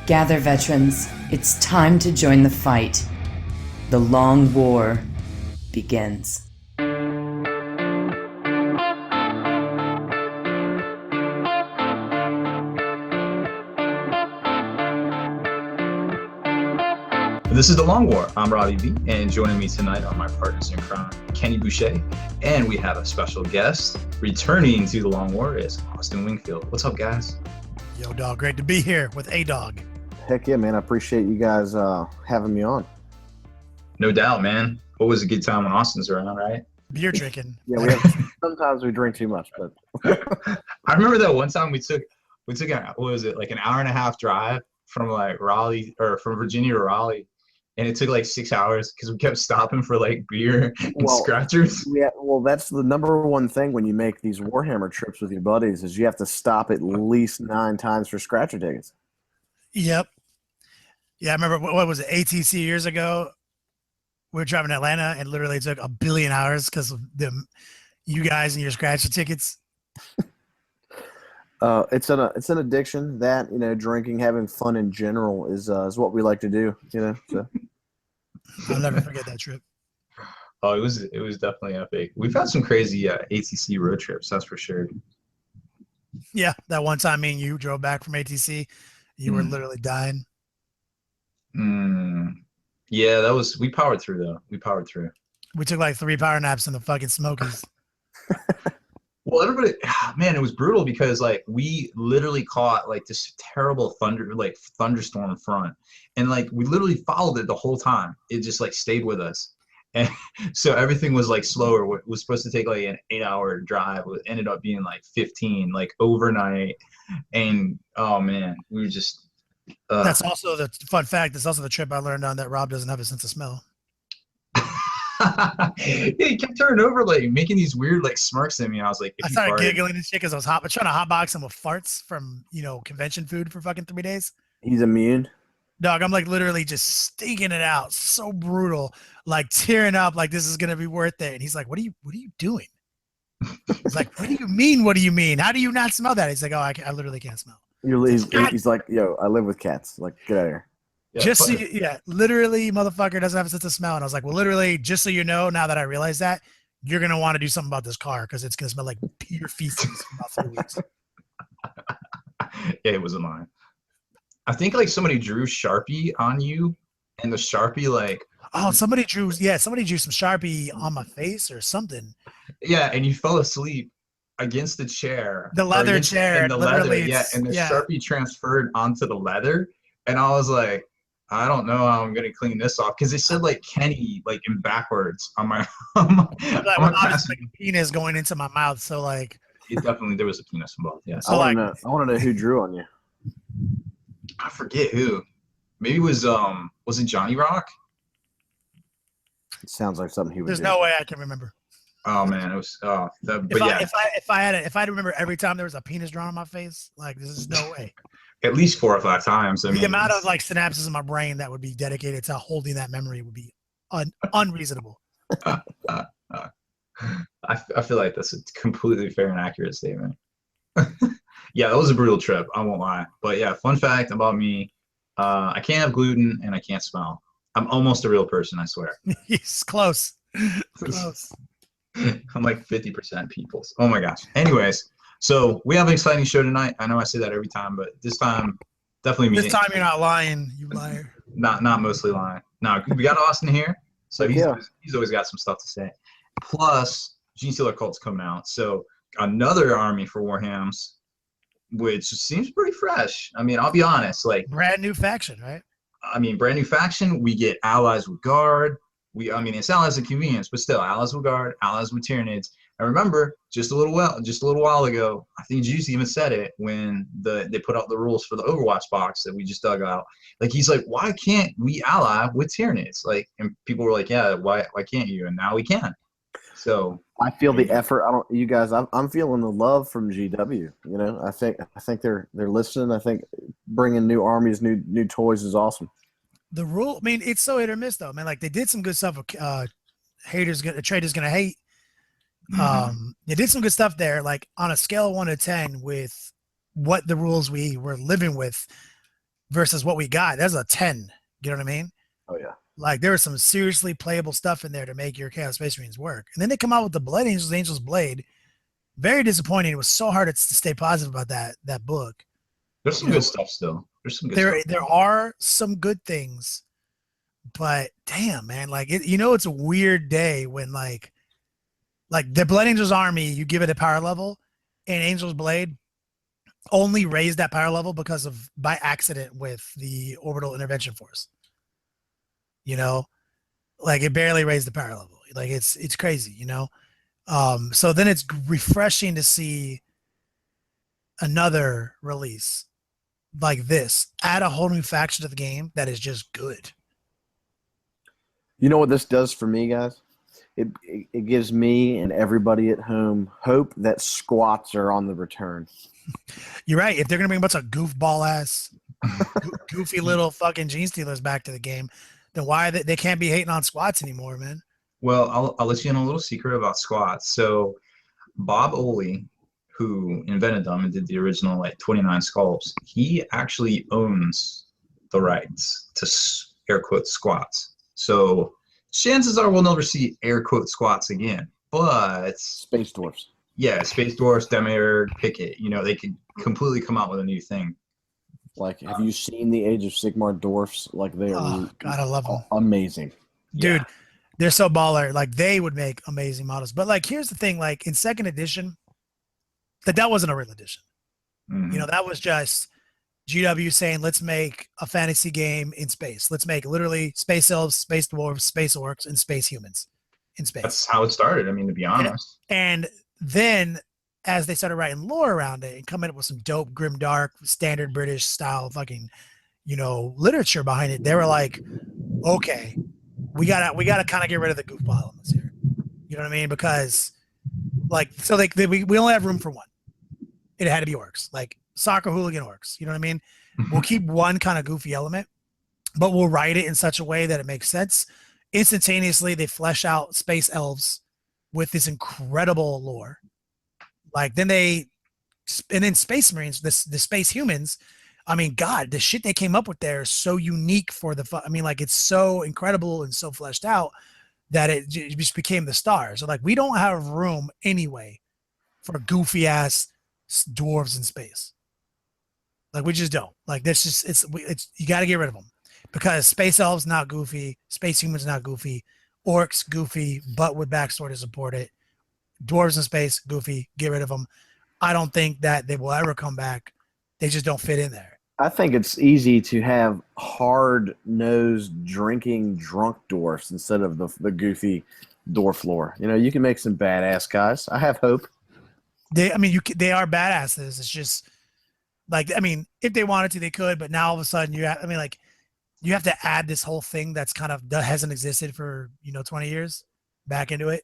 Gather, veterans. It's time to join the fight. The long war begins. This is The Long War. I'm Robbie B, and joining me tonight are my partners in crime, Kenny Boucher, and we have a special guest returning to The Long War is Austin Wingfield. What's up, guys? Yo, dog, great to be here with A-Dog. Heck yeah, man. I appreciate you guys having me on. No doubt, man. Always a good time when Austin's around, right? Beer drinking. Yeah, sometimes we drink too much, but I remember that one time we took what was it, like an hour and a half drive from like Raleigh or from Virginia to Raleigh. And it took like 6 hours because we kept stopping for like beer and scratchers. Yeah, well, that's the number one thing when you make these Warhammer trips with your buddies is you have to stop at least 9 times for scratcher tickets. Yep. Yeah, I remember, what was it, ATC years ago? We were driving to Atlanta and literally took 1 billion hours because of you guys and your scratcher tickets. It's an addiction that, drinking, having fun in general is what we like to do, so. I'll never forget that trip. Oh, it was definitely epic. We've had some crazy ATC road trips, that's for sure. Yeah, that one time me and you drove back from ATC, you were literally dying. Yeah, we powered through though. We powered through. We took like 3 power naps in the fucking Smokies. Well, everybody, man, it was brutal because like we literally caught like this terrible thunderstorm front, and like we literally followed it the whole time. It just like stayed with us, and so everything was like slower. It was supposed to take like an 8-hour drive. It ended up being like 15, like overnight, and oh man, we were just. That's also the fun fact. That's also the trip I learned on that Rob doesn't have a sense of smell. Yeah, he kept turning over, like making these weird like smirks at me. I was like, I started giggling and shit because I was trying to hotbox him with farts from convention food for fucking 3 days. He's immune. Dog, I'm like literally just stinking it out, so brutal, like tearing up, like this is gonna be worth it. And he's like, "What are you doing?" He's like, "What do you mean? What do you mean? How do you not smell that?" He's like, "Oh, I literally can't smell." He's like, "Yo, I live with cats. Like, get out of here." Yeah, Literally, motherfucker doesn't have a sense of smell. And I was like, well, literally, just so you know, now that I realize that, you're going to want to do something about this car because it's going to smell like pure feces for about 3 weeks. Yeah, it wasn't mine. I think like somebody drew Sharpie on you, and the Sharpie like. Oh, somebody drew some Sharpie on my face or something. Yeah, and you fell asleep against the chair. The leather chair. And the leather, yeah, and the Sharpie transferred onto the leather. And I was like, I don't know how I'm gonna clean this off because it said like Kenny like in backwards on my. Like a penis going into my mouth, so like. There was a penis involved. Yeah. So I want to know who drew on you. I forget who. Maybe it was it Johnny Rock? It sounds like something he would. There's do. no way I can remember. Oh man, it was. If I had to remember every time there was a penis drawn on my face, like this is no way. At least 4 or 5 times. The amount of like synapses in my brain that would be dedicated to holding that memory would be unreasonable. I feel like that's a completely fair and accurate statement. Yeah, that was a brutal trip. I won't lie. But yeah, fun fact about me: I can't have gluten and I can't smell. I'm almost a real person, I swear. He's close. Close. I'm like 50% peoples. Oh my gosh. Anyways. So we have an exciting show tonight. I know I say that every time, but this time definitely mean This time you're not lying, you liar. Not mostly lying. No, we got Austin here, so he's always got some stuff to say. Plus, Genestealer Cults coming out, so another army for Warhams, which seems pretty fresh. I mean, I'll be honest, like brand new faction, right? I mean, brand new faction. We get allies with guard. It's allies of convenience, but still, allies with guard, allies with Tyranids. I remember just a little while ago, I think Juice even said it when they put out the rules for the Overwatch box that we just dug out. Like he's like, why can't we ally with Tyranids? Like, and people were like, yeah, why can't you? And now we can. So I feel the effort. I'm feeling the love from GW. I think they're listening. I think bringing new armies, new toys is awesome. The rule, I mean, it's so hit or miss though, man. Like they did some good stuff. Traders gonna hate. They did some good stuff there. Like on a scale of 1 to 10, with what the rules we were living with, versus what we got. That's a 10. You know what I mean? Oh yeah. Like there was some seriously playable stuff in there to make your Chaos Space Marines work. And then they come out with the Blood Angels, Angels Blade. Very disappointing. It was so hard to stay positive about that book. There's some good stuff still. There's some good stuff. There are some good things, but damn, man, like it's a weird day when like the Blood Angels army, you give it a power level, and Angel's Blade only raised that power level because of by accident with the Orbital Intervention Force. Like it barely raised the power level. Like it's crazy, So then it's refreshing to see another release like this, add a whole new faction to the game that is just good. You know what this does for me, guys? It gives me and everybody at home hope that squats are on the return. You're right. If they're gonna bring a bunch of goofball ass, goofy little fucking Genestealers back to the game, then why they can't be hating on squats anymore, man? Well, I'll let you in a little secret about squats. So Bob Oley, who invented them and did the original 29 sculpts, he actually owns the rights to air quote squats. So chances are we'll never see air quote squats again. But Space Dwarfs. Yeah, Space Dwarfs, Demiurge, Picket. They could completely come out with a new thing. Like, have you seen the Age of Sigmar dwarfs? Like, they are God, I love them. Amazing. Dude, yeah. They're so baller. Like, they would make amazing models. But, like, here's the thing. Like, in second edition, that wasn't a real edition. Mm-hmm. That was just GW saying, let's make a fantasy game in space. Let's make literally space elves, space dwarves, space orcs, and space humans in space. That's how it started, to be honest. And then as they started writing lore around it and coming up with some dope, grimdark, standard British style fucking, literature behind it, they were like, okay, we gotta kind of get rid of the goofball elements here. You know what I mean? Because we only have room for one. It had to be orcs, like soccer hooligan orcs. You know what I mean? We'll keep one kind of goofy element, but we'll write it in such a way that it makes sense. Instantaneously, they flesh out space elves with this incredible lore. Like then Space Marines, the space humans. I mean, God, the shit they came up with there is so unique for it's so incredible and so fleshed out that it just became the stars. So like, we don't have room anyway for goofy ass dwarves in space. Like we just don't. Like that's just it's you got to get rid of them because space elves not goofy, space humans not goofy, orcs goofy, but with backstory to support it. Dwarves in space goofy, get rid of them. I don't think that they will ever come back. They just don't fit in there. I think it's easy to have hard-nosed, drinking, drunk dwarfs instead of the goofy dwarf lore. You can make some badass guys. I have hope. They are badasses. It's just if they wanted to, they could. But now all of a sudden, you have to add this whole thing that hasn't existed for 20 years back into it.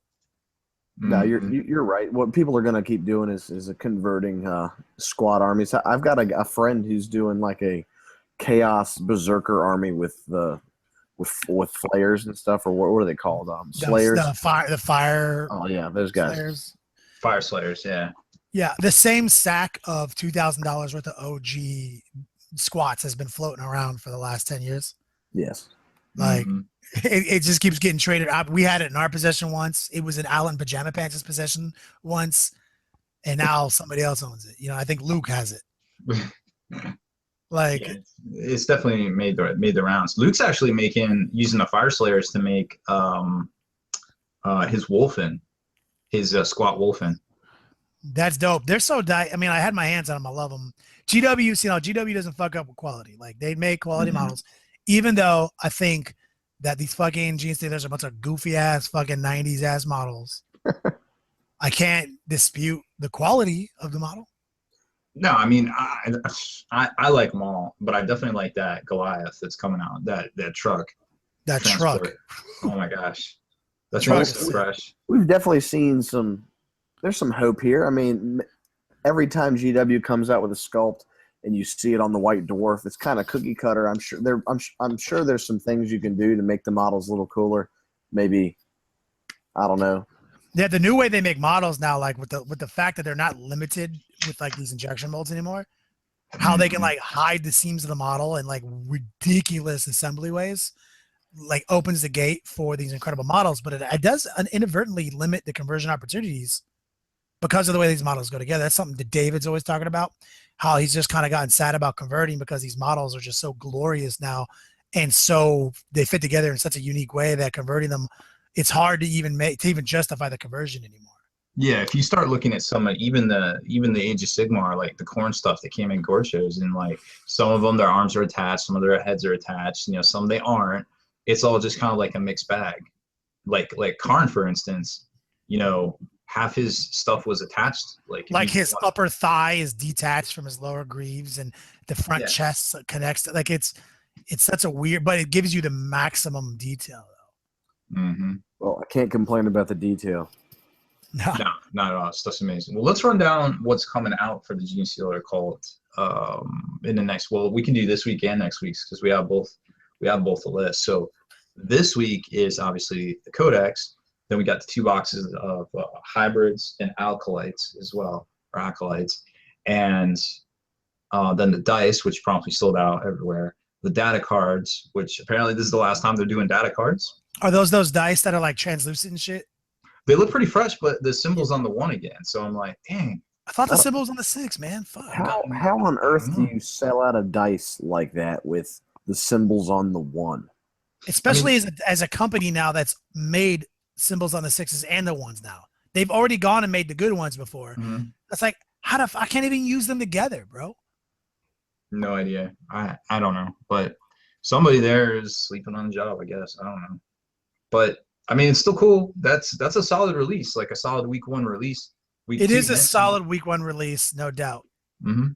No, you're right. What people are going to keep doing is converting squad armies. I've got a friend who's doing like a chaos berserker army with flayers and stuff, or what are they called? Slayers. The fire. Oh yeah, those guys. Slayers. Fire Slayers, yeah. Yeah, the same sack of $2,000 worth of OG squats has been floating around for the last 10 years. Yes. Like. Mm-hmm. It just keeps getting traded out. We had it in our possession once. It was in Alan Pajama Pants' possession once, and now somebody else owns it. I think Luke has it. Like it's definitely made the rounds. Luke's actually using the Fire Slayers to make his Wolfen, his squat Wolfen. That's dope. They're so I had my hands on them. I love them. GW, GW doesn't fuck up with quality. Like they make quality models, even though I think that these fucking Genestealers are a bunch of goofy ass fucking 90s ass models. I can't dispute the quality of the model. No, I like them all, but I definitely like that Goliath that's coming out. That truck. That transport. truck. Oh my gosh, that truck is so fresh. We've definitely seen there's some hope here. Every time GW comes out with a sculpt and you see it on the white dwarf, it's kind of cookie cutter. I'm sure there's some things you can do to make the models a little cooler. Maybe, I don't know. Yeah, the new way they make models now, like with the fact that they're not limited with like these injection molds anymore, how they can like hide the seams of the model in like ridiculous assembly ways, like opens the gate for these incredible models, but it does inadvertently limit the conversion opportunities because of the way these models go together. That's something that David's always talking about, how he's just kind of gotten sad about converting because these models are just so glorious now. And so they fit together in such a unique way that converting them, it's hard to even justify the conversion anymore. Yeah, if you start looking at some, even the Age of Sigmar, like the corn stuff that came in Gorchos, and like some of them, their arms are attached, some of their heads are attached, some they aren't. It's all just kind of like a mixed bag. Like Karn, for instance, half his stuff was attached. Like his upper thigh is detached from his lower greaves, and the front chest connects. Like it's such a weird, but it gives you the maximum detail though. Mm-hmm. Well, I can't complain about the detail. No, not at all. Stuff's amazing. Well, let's run down what's coming out for the Genestealer Cult in the next. Well, we can do this week and next week because we have both the lists. So this week is obviously the Codex. Then we got the 2 boxes of hybrids and acolytes as well, or acolytes, and then the dice, which promptly sold out everywhere. The data cards, which apparently this is the last time they're doing data cards. Are those dice that are like translucent and shit? They look pretty fresh, but the symbol's on the 1 again. So I'm like, dang. I thought the symbol was on the 6, man. Fuck. How on earth do you sell out a dice like that with the symbols on the 1? Especially as a company now that's made symbols on the 6s and the 1s now. They've already gone and made the good ones before. Mm-hmm. That's like, I can't even use them together, bro. No idea. I don't know. But somebody there is sleeping on the job, I guess. I don't know. But I mean, it's still cool. That's a solid release, like a solid week 1 release. It is a solid week 1 release, no doubt. Mm-hmm.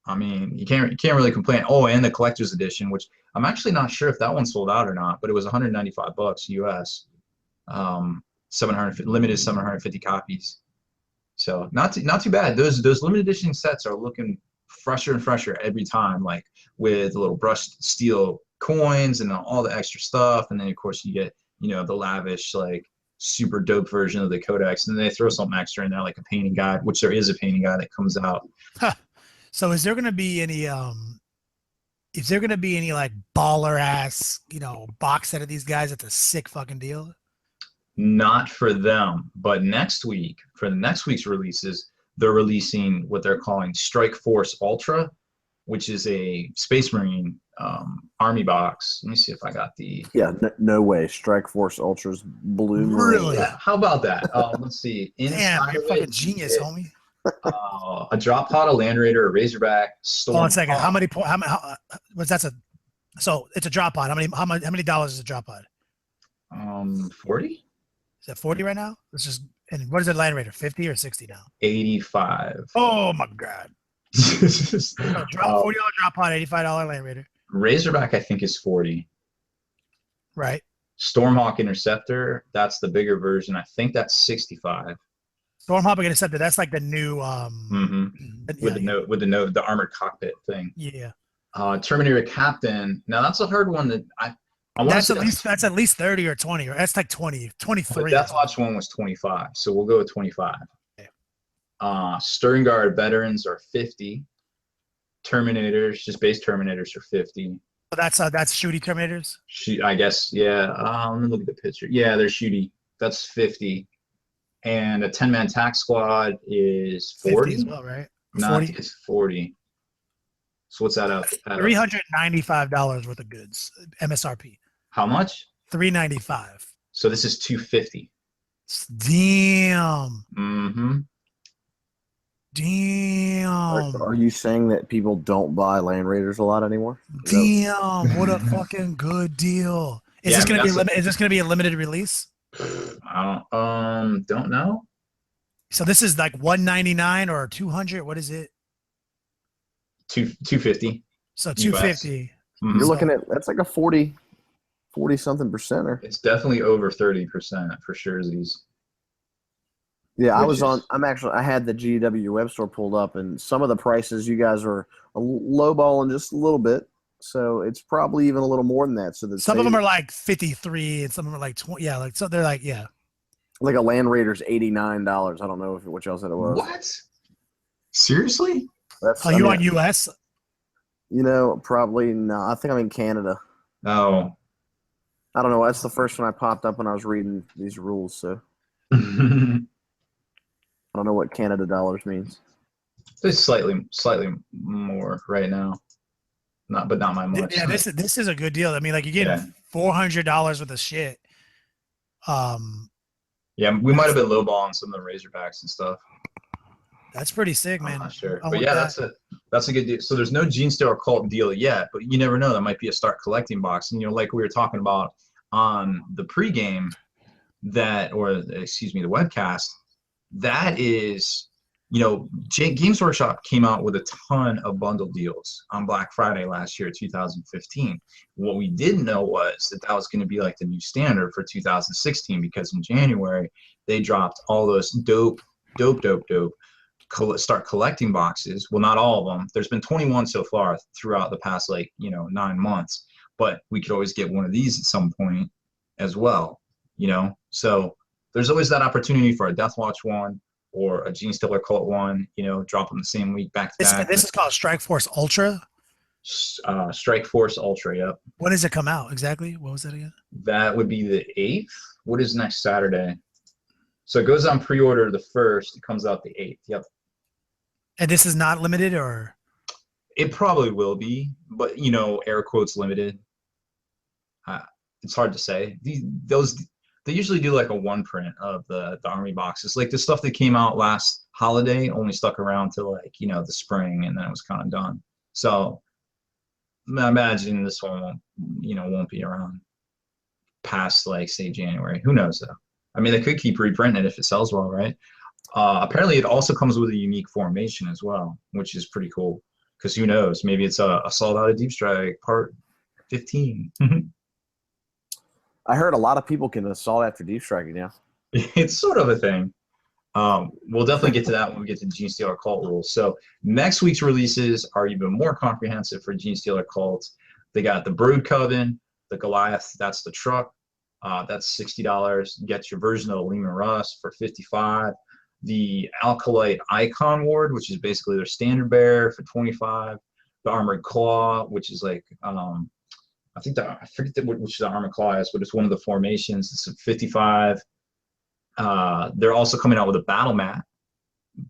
I mean, you can't really complain. Oh, and the collector's edition, which I'm actually not sure if that one sold out or not, but it was $195 US. 750 copies. So not too bad. Those limited edition sets are looking fresher and fresher every time, like with little brushed steel coins and all the extra stuff, and then of course you get the lavish, like super dope version of the Codex, and then they throw something extra in there, like a painting guide, which there is a painting guide that comes out. So is there going to be any like baller ass box set of these guys? That's a sick fucking deal. Not for them, but next week, for the next week's releases, they're releasing what they're calling Strike Force Ultra, which is a Space Marine army box. Let me see if I got the... Yeah, no way. Strike Force Ultra's blue. Really? Yeah, how about that? Let's see. Damn, you're fucking genius, homie. A drop pod, a Land Raider, a Razorback, Storm. Hold on a second. How many so it's a drop pod. How many dollars is a drop pod? 40? Is that 40 right now? And what is it, Land Raider? 50 or 60 now? 85. Oh my god. $40 drop pod, $85 Land Raider. Razorback, I think, is 40. Right. Stormhawk Interceptor, that's the bigger version. I think that's 65. Stormhawk Interceptor, that's like the new with the armored cockpit thing. Yeah. Terminator Captain. Now that's a hard one that I want that's at least 30 or 20, or that's like 20, 23. Death Watch one was 25, so we'll go with 25. Okay. Stern Guard veterans are 50. Terminators, just base Terminators, are 50. That's shooty Terminators. I guess, yeah. Let me look at the picture. Yeah, they're shooty. That's 50. And a 10-man tack squad is 40 as well, right? 40? It's 40. So what's that out? $395 worth of goods, MSRP. How much? $395. So this is $250. Damn. Mm-hmm. Damn. Are you saying that people don't buy Land Raiders a lot anymore? Damn. What a fucking good deal. Is this gonna be a limited release? I don't know. So this is like $199 or $200. What is it? $250. So $250. Mm-hmm. You're looking at, that's like a 40 something percenter. It's definitely over 30% for surezies. Yeah, I had the GW web store pulled up, and some of the prices you guys are lowballing just a little bit. So it's probably even a little more than that. So some of them are like 53 and some of them are like 20. Yeah, like so they're like, yeah. Like a Land Raider's $89. I don't know what y'all said it was. What? Seriously? Are you on US? Probably not. I think I'm in Canada. Oh. I don't know. That's the first one I popped up when I was reading these rules. So I don't know what Canada dollars means. It's slightly more right now. Not by much. Yeah, this is a good deal. I mean, like, you're getting $400 worth of shit. Yeah, we might have been lowballing some of the Razorbacks and stuff. That's pretty sick, man. I'm not sure. But yeah, that's a good deal. So there's no Genestealer Cult deal yet, but you never know. That might be a start collecting box. And like we were talking about on the pregame, the webcast, that is, Games Workshop came out with a ton of bundle deals on Black Friday last year, 2015. What we didn't know was that was going to be like the new standard for 2016, because in January they dropped all those dope start collecting boxes. Well, not all of them. There's been 21 so far throughout the past 9 months, but we could always get one of these at some point as well. So there's always that opportunity for a Deathwatch one or a Genestealer Cult one, drop them the same week back to back. This is called Strike Force Ultra? Strike Force Ultra, yep. When does it come out exactly? What was that again? That would be the 8th. What is next Saturday? So it goes on pre-order the 1st. It comes out the 8th, yep. And this is not limited, or? It probably will be, but, air quotes limited. It's hard to say. They usually do like a one print of the army boxes. Like the stuff that came out last holiday only stuck around till the spring, and then it was kind of done. So I imagine this one won't be around past say January. Who knows though? I mean, they could keep reprinting it if it sells well, right? Apparently it also comes with a unique formation as well, which is pretty cool, because who knows? Maybe it's a Assault Out of Deep Strike Part 15. I heard a lot of people can assault after deep striking now. It's sort of a thing. We'll definitely get to that when we get to Genestealer Cult rules. So next week's releases are even more comprehensive for Genestealer Cults. They got the Brood Coven, the Goliath, that's the truck. That's $60. You get your version of the Lehman Russ for $55. The Alkalite Icon Ward, which is basically their standard bearer, for $25. The Armored Claw, which is I forget which the Armored Claw is, but it's one of the formations. It's at $55. They're also coming out with a battle mat,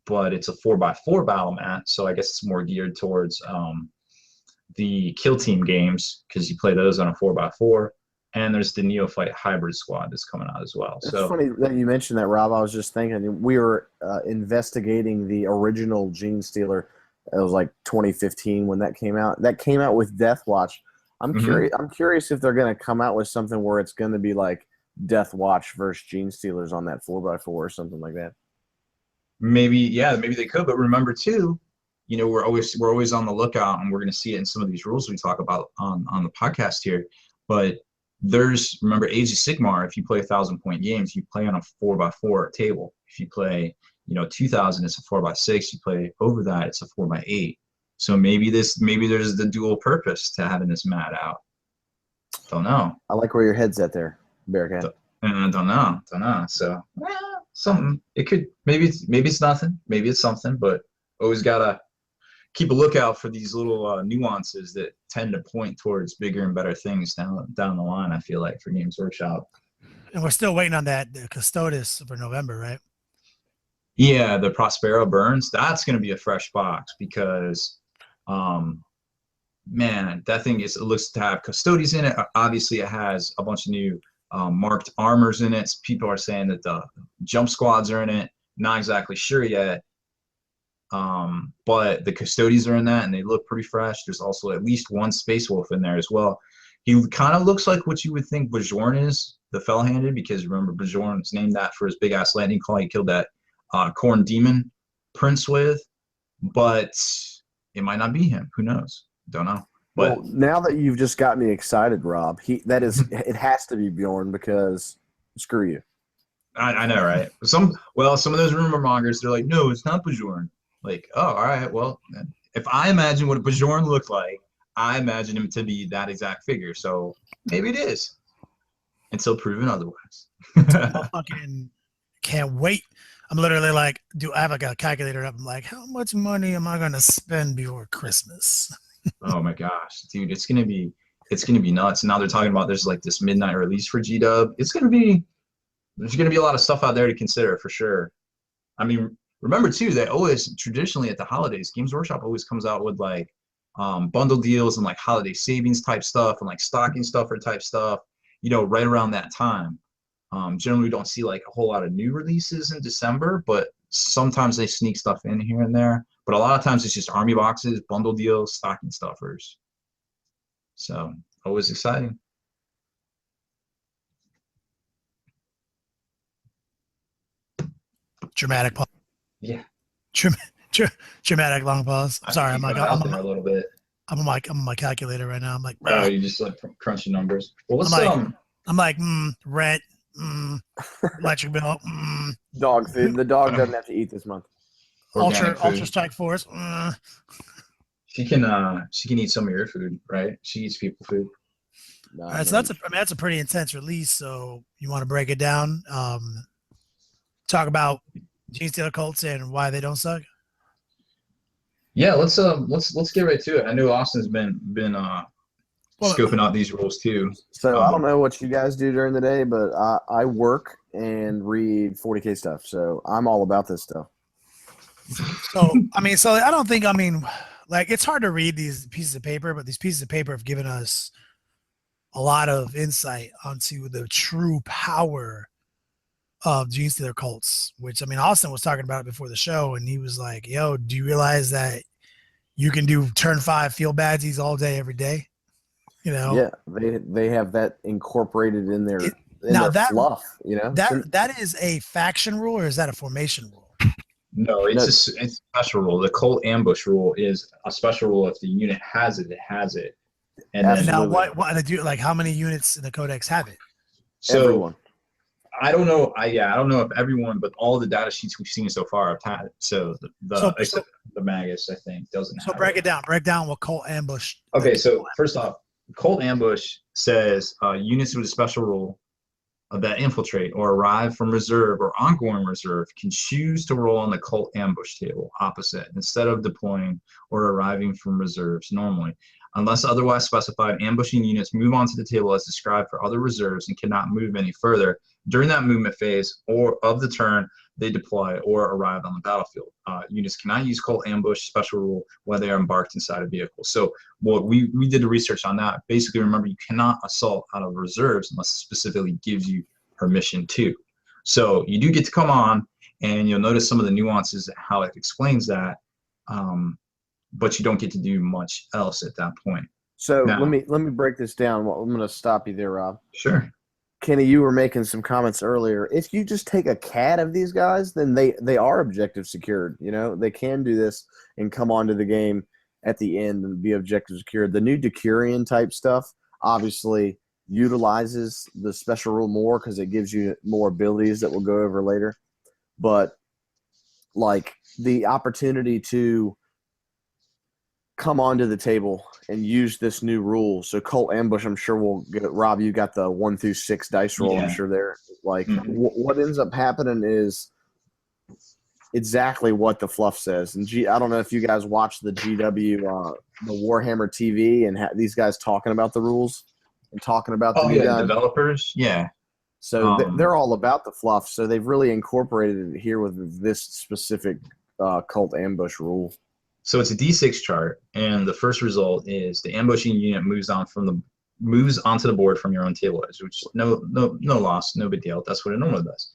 but it's a 4x4 battle mat, so I guess it's more geared towards the Kill Team games, because you play those on a 4x4. And there's the Neophyte Hybrid Squad that's coming out as well. It's funny that you mentioned that, Rob. I was just thinking, we were investigating the original Genestealer. It was like 2015 when that came out. That came out with Deathwatch. I'm curious if they're going to come out with something where it's going to be like Deathwatch versus Genestealers on that 4x4 or something like that. Maybe they could. But remember too, we're always on the lookout, and we're going to see it in some of these rules we talk about on the podcast here. But remember Age of Sigmar, if you play 1,000-point games, you play on a 4x4 table. If you play 2,000, it's a 4x6. You play over that, it's a 4x8. So maybe there's the dual purpose to having this mat out. Don't know. I like where your head's at there, Bearcat. Don't know. So something. It could, maybe it's nothing. Maybe it's something. But always gotta keep a lookout for these little nuances that tend to point towards bigger and better things down the line, I feel like, for Games Workshop. And we're still waiting on the Custodes for November, right? Yeah, the Prospero Burns, that's going to be a fresh box, because, man, that thing it looks to have Custodes in it. Obviously, it has a bunch of new marked armors in it. People are saying that the jump squads are in it. Not exactly sure yet. But the Custodes are in that, and they look pretty fresh. There's also at least one Space Wolf in there as well. He kind of looks like what you would think Bajorn is, the Fell-Handed, because remember, Bajorn's named that for his big-ass lightning claw he killed that Khorne Demon Prince with, but it might not be him. Who knows? Don't know. But well, now that you've just got me excited, Rob, it has to be Bjorn, because screw you. I know, right? Some of those rumor mongers, they're like, no, it's not Bajorn. Like, oh, all right, well, if I imagine what a Bajorn looked like, I imagine him to be that exact figure. So maybe it is, until proven otherwise. I fucking can't wait. I'm literally like, I have like a calculator up? I'm like, how much money am I gonna spend before Christmas? Oh my gosh, dude, it's gonna be nuts. Now they're talking about there's like this midnight release for G-Dub. There's gonna be a lot of stuff out there to consider for sure. I mean, remember too that always traditionally at the holidays, Games Workshop always comes out with like bundle deals and like holiday savings type stuff and like stocking stuffer type stuff, right around that time. Generally, we don't see like a whole lot of new releases in December, but sometimes they sneak stuff in here and there. But a lot of times it's just army boxes, bundle deals, stocking stuffers. So always exciting. Dramatic pause. Yeah. Dramatic long pause. Sorry, I'm like, out there a little bit. I'm on my calculator right now. I'm like, oh, you just like crunching numbers. Well, what's I'm like, rent, electric bill, dog food. The dog doesn't have to eat this month. Ultra Strike Force. She can eat some of your food, right? She eats people food. All right, so that's a pretty intense release. So you want to break it down? Talk about Genestealer Cults and why they don't suck. Yeah, let's get right to it. I know Austin's been scoping out these rules too. So I don't know what you guys do during the day, but I work and read 40K stuff. So I'm all about this stuff. So I don't think, like, it's hard to read these pieces of paper, but these pieces of paper have given us a lot of insight onto the true power of Genestealer Cults, which, Austin was talking about it before the show, and he was like, yo, do you realize that you can do turn 5 field badsies all day, every day? Yeah, they have that incorporated in their fluff, That is a faction rule, or is that a formation rule? No, it's a special rule. The Cult Ambush rule is a special rule. If the unit has it, it has it. And now what do do? Like, how many units in the Codex have it? So everyone. I don't know. I don't know if everyone, but all the data sheets we've seen so far have had it. So except the Magus, I think, doesn't. So break it down. Break down what Cult Ambush. Okay, so first off, Cult Ambush says units with a special rule that infiltrate or arrive from reserve or ongoing reserve can choose to roll on the Cult Ambush table opposite instead of deploying or arriving from reserves normally. Unless otherwise specified, ambushing units move onto the table as described for other reserves and cannot move any further. During that movement phase or of the turn, they deploy or arrive on the battlefield. Units cannot use Cult Ambush special rule when they are embarked inside a vehicle. So what we did the research on that. Basically, remember, you cannot assault out of reserves unless it specifically gives you permission to. So you do get to come on, and you'll notice some of the nuances how it explains that. But you don't get to do much else at that point. So now, let me break this down. I'm going to stop you there, Rob. Sure. Kenny, you were making some comments earlier. If you just take a CAD of these guys, then they are objective secured. They can do this and come onto the game at the end and be objective secured. The new Decurion type stuff obviously utilizes the special rule more because it gives you more abilities that we'll go over later. But like the opportunity to come onto the table and use this new rule. So Cult Ambush, I'm sure we'll get Rob, you got the 1 through 6 dice roll. Yeah. I'm sure they're like, what ends up happening is exactly what the fluff says. And I don't know if you guys watch the GW, the Warhammer TV and these guys talking about the rules and talking about the new guys. Developers. Yeah. So they're all about the fluff. So they've really incorporated it here with this specific Cult Ambush rule. So it's a D6 chart, and the first result is the ambushing unit moves onto the board from your own table edge, which no loss, no big deal. That's what it normally does.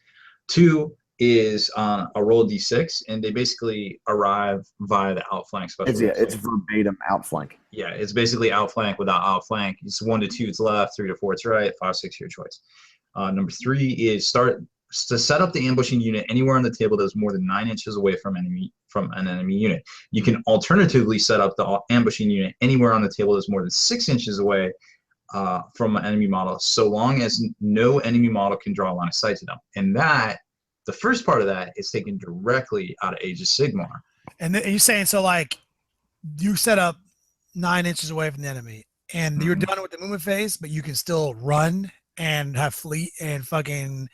2 is a roll D6, and they basically arrive via the outflank special. It's verbatim outflank. Yeah, it's basically outflank without outflank. It's 1 to 2, it's left, 3 to 4, it's right, 5, 6, your choice. Number 3 is to set up the ambushing unit anywhere on the table that is more than 9 inches away from an enemy unit. You can alternatively set up the ambushing unit anywhere on the table that is more than 6 inches away from an enemy model, so long as no enemy model can draw a line of sight to them. And the first part of that is taken directly out of Age of Sigmar. And you're saying, so like, you set up 9 inches away from the enemy, and you're done with the movement phase, but you can still run and have fleet and fucking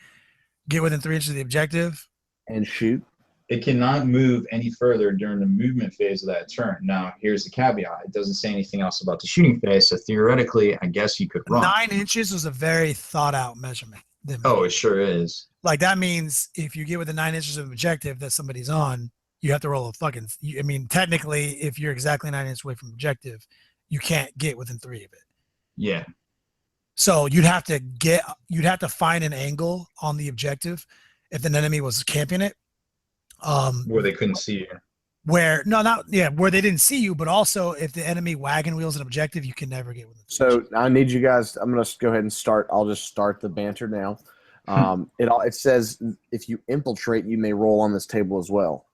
get within 3 inches of the objective. And shoot. It cannot move any further during the movement phase of that turn. Now, here's the caveat. It doesn't say anything else about the shooting phase, so theoretically, I guess you could run. 9 inches was a very thought-out measurement. Oh, it sure is. Like, that means if you get within 9 inches of an objective that somebody's on, you have to roll a fucking... I mean, technically, if you're exactly 9 inches away from objective, you can't get within 3 of it. Yeah. So you'd have to find an angle on the objective if an enemy was camping it. Where they couldn't see you. Where they didn't see you, but also if the enemy wagon wheels an objective, you can never get within 3 So inches. I need you guys. I'm gonna go ahead and start. I'll just start the banter now. It says if you infiltrate, you may roll on this table as well.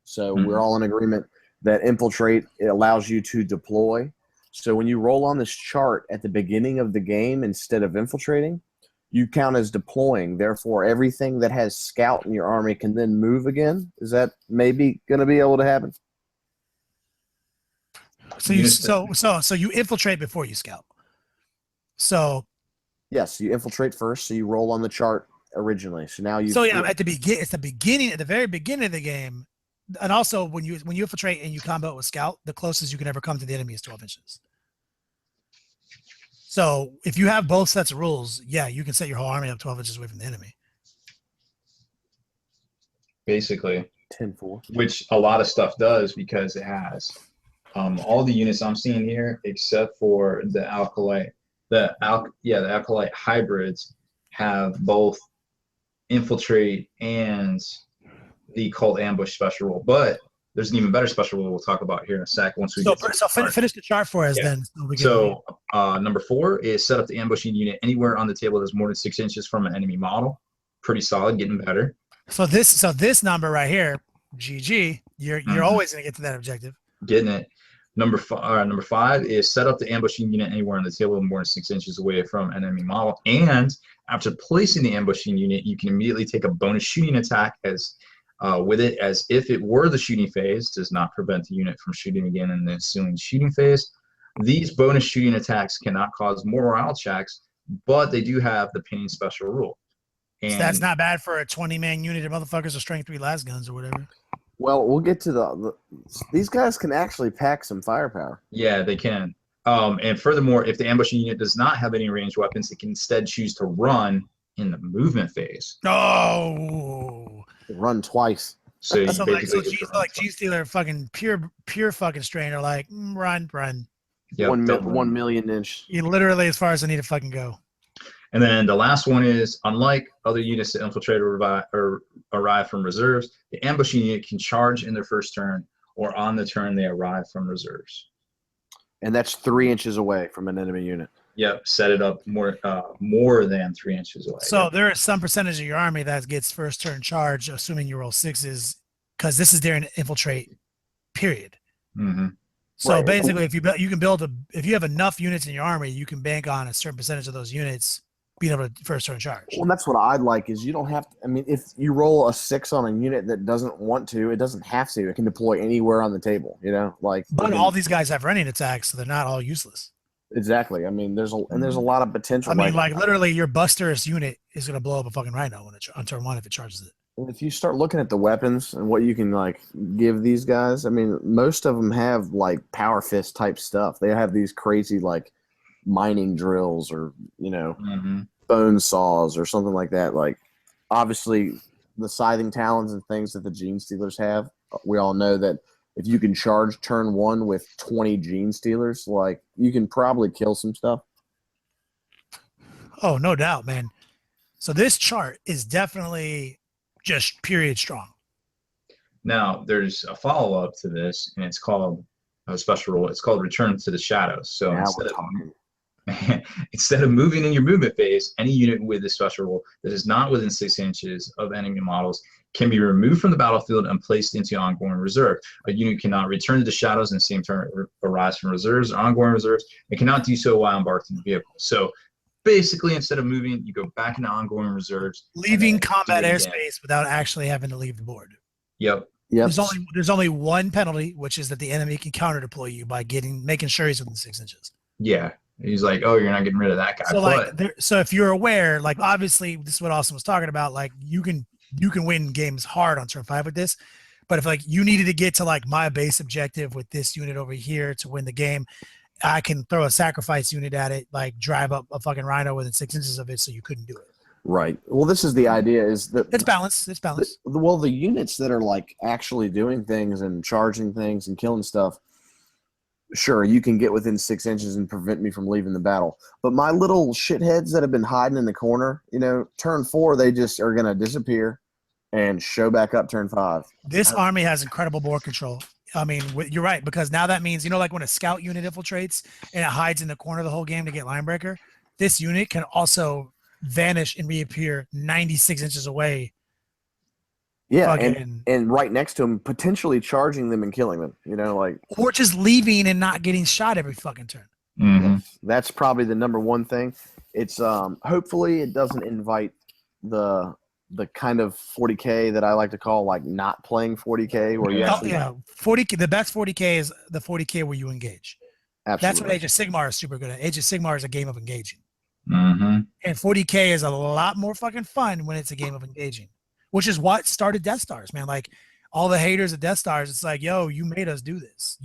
So we're all in agreement that infiltrate, it allows you to deploy. So when you roll on this chart at the beginning of the game instead of infiltrating, you count as deploying. Therefore, everything that has scout in your army can then move again. Is that maybe going to be able to happen? So you infiltrate before you scout. So yes, you infiltrate first. So you roll on the chart originally. So now you. So yeah, at the very beginning of the game, and also when you infiltrate and you combat with scout, the closest you can ever come to the enemy is 12 inches. So if you have both sets of rules, yeah, you can set your whole army up 12 inches away from the enemy. Basically. 10-4. Which a lot of stuff does because it has. All the units I'm seeing here, except for the Alkalite, the Alkalite hybrids have both infiltrate and the cult ambush special rule. But there's an even better special rule we'll talk about here in a sec. Once we finish the chart for us then. So number 4 is set up the ambushing unit anywhere on the table that's more than 6 inches from an enemy model. Pretty solid, getting better. So this number right here, GG, you're always gonna get to that objective. Getting it. Number 5 is set up the ambushing unit anywhere on the table more than 6 inches away from an enemy model. And after placing the ambushing unit, you can immediately take a bonus shooting attack with it as if it were the shooting phase. Does not prevent the unit from shooting again in the ensuing shooting phase. These bonus shooting attacks cannot cause morale checks, but they do have the pain special rule. And so that's not bad for a 20-man unit of motherfuckers with strength 3 las guns or whatever. Well, we'll get to these guys can actually pack some firepower. Yeah, they can. And furthermore, if the ambushing unit does not have any ranged weapons, it can instead choose to run in the movement phase. Oh, run twice. So Genestealer fucking pure fucking strain are like run. Yep, 1 million inch. You literally as far as I need to fucking go. And then the last one is, unlike other units that infiltrate or arrive from reserves, the ambushing unit can charge in their first turn or on the turn they arrive from reserves. And that's 3 inches away from an enemy unit. Yep, set it up more than 3 inches away. So there is some percentage of your army that gets first turn charge, assuming you roll 6s, because this is during infiltrate period. Mm-hmm. So right. Basically, if you have enough units in your army, you can bank on a certain percentage of those units being able to first turn charge. Well, that's what I'd like is you don't have to. I mean, if you roll a 6 on a unit that doesn't want to, it doesn't have to. It can deploy anywhere on the table. But all these guys have running attacks, so they're not all useless. Exactly. I mean, there's a lot of potential. I mean, like literally, your Buster's unit is going to blow up a fucking Rhino on turn 1 if it charges it. If you start looking at the weapons and what you can give these guys, I mean, most of them have power fist type stuff. They have these crazy mining drills or bone saws or something like that. Obviously, the scything talons and things that the Genestealers have. We all know that if you can charge turn 1 with 20 Genestealers, you can probably kill some stuff. Oh, no doubt, man. So this chart is definitely just period strong. Now, there's a follow-up to this, and it's called a special rule. It's called Return to the Shadows. So instead of moving in your movement phase, any unit with this special rule that is not within 6 inches of enemy models can be removed from the battlefield and placed into ongoing reserve. A unit cannot return to the shadows in the same turn it arrives from reserves or ongoing reserves, and cannot do so while embarked in the vehicle. So basically, instead of moving, you go back into ongoing reserves, leaving combat airspace without actually having to leave the board. Yep. There's only one penalty, which is that the enemy can counter deploy you by making sure he's within 6 inches. Yeah. He's like, oh, you're not getting rid of that guy. So so if you're aware, obviously this is what Austin was talking about. You can you can win games hard on turn 5 with this. But if like you needed to get to like my base objective with this unit over here to win the game, I can throw a sacrifice unit at it, like drive up a fucking rhino within 6 inches of it, so you couldn't do it. Right. Well, this is the idea: is that It's balanced. It's balanced. Well, the units that are like actually doing things and charging things and killing stuff, sure, you can get within 6 inches and prevent me from leaving the battle. But my little shitheads that have been hiding in the corner, turn 4, they just are going to disappear and show back up turn 5. This army has incredible board control. I mean, you're right, because now that means, like when a scout unit infiltrates and it hides in the corner the whole game to get line breaker, this unit can also vanish and reappear 96 inches away. Yeah, and right next to them, potentially charging them and killing them, or just leaving and not getting shot every fucking turn. Mm-hmm. That's probably the number one thing. It's hopefully it doesn't invite the kind of 40K that I like to call like not playing 40K, where you actually 40K. The best 40K is the 40K where you engage. Absolutely. That's what Age of Sigmar is super good at. Age of Sigmar is a game of engaging, Mm-hmm. and 40K is a lot more fucking fun when it's a game of engaging. Which is what started Death Stars, man. Like all the haters of Death Stars, it's like, yo, you made us do this.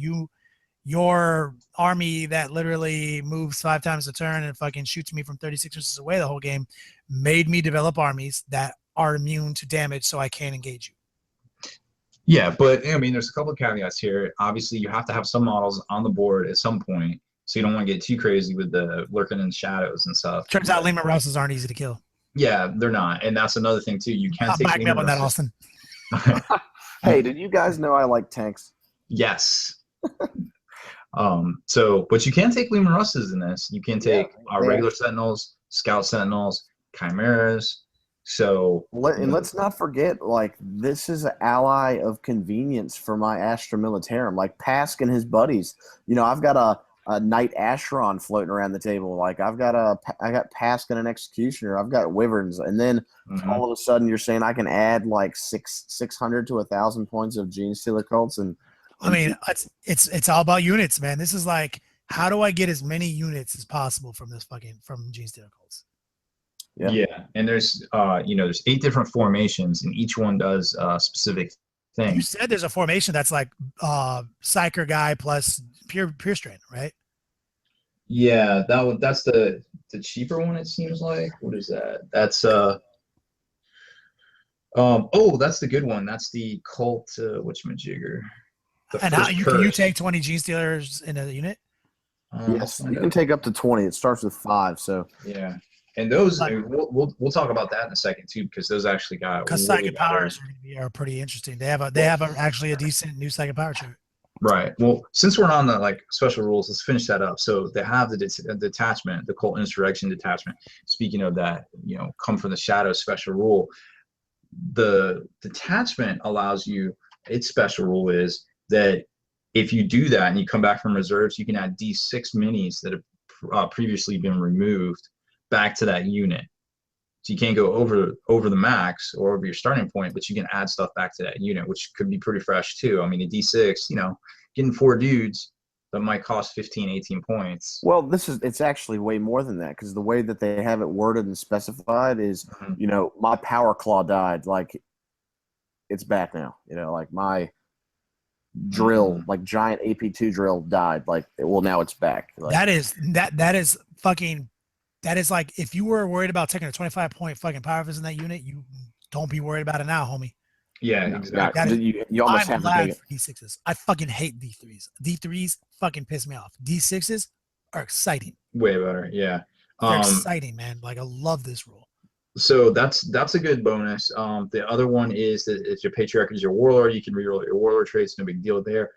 Your army that literally moves 5 times a turn and fucking shoots me from 36 inches away the whole game made me develop armies that are immune to damage so I can't engage you. Yeah, but I mean, there's a couple of caveats here. Obviously, you have to have some models on the board at some point, so you don't want to get too crazy with the lurking in shadows and stuff. Turns out Lehman Russes aren't easy to kill. Yeah, they're not, and that's another thing too. You can't take back me up on that, Austin. Hey, did you guys know I like tanks? Yes. But you can take Lehman Russes in this. You can take regular Sentinels, Scout Sentinels, Chimeras. Let's not forget, like, this is an ally of convenience for my Astra Militarum. Like Pask and his buddies. I've got a Knight Acheron floating around the table. Like I got Pask and an Executioner. I've got Wyverns, and then all of a sudden you're saying I can add like 600 to 1,000 points of Genestealer Cults, and I mean it's all about units, man. This is like, how do I get as many units as possible from Genestealer Cults? Yeah, and there's 8 different formations, and each one does a specific thing. You said there's a formation that's like Psyker guy plus pure strain, right? Yeah, that's the cheaper one, it seems like. What is that? That's that's the good one. That's the cult whatchamajigger. And how you take 20 Genestealers in a unit? Yes, you can take up to 20. It starts with 5, so yeah. And those, we'll talk about that in a second too, because those actually got because psychic powers are pretty interesting. They have actually a decent new psychic power chart. Right. Well, since we're on the special rules, let's finish that up. So they have the detachment, the cult insurrection detachment. Speaking of that, come from the shadows special rule. The detachment allows you. Its special rule is that if you do that and you come back from reserves, you can add D6 minis that have previously been removed back to that unit. So you can't go over the max or over your starting point, but you can add stuff back to that unit, which could be pretty fresh too. I mean, a D6, getting 4 dudes that might cost 15, 18 points. Well, it's actually way more than that, because the way that they have it worded and specified is, my power claw died. Like, it's back now. Like my drill, like giant AP2 drill died. Like, well, now it's back. Like, that is like, if you were worried about taking a 25-point fucking power fist in that unit, you don't be worried about it now, homie. Yeah, exactly. You almost have to take it. D6s. I fucking hate D3s. D3s fucking piss me off. D6s are exciting. Way better, yeah. They're exciting, man. Like, I love this rule. So that's a good bonus. The other one is that if your patriarch is your warlord, you can reroll your warlord traits. No big deal there.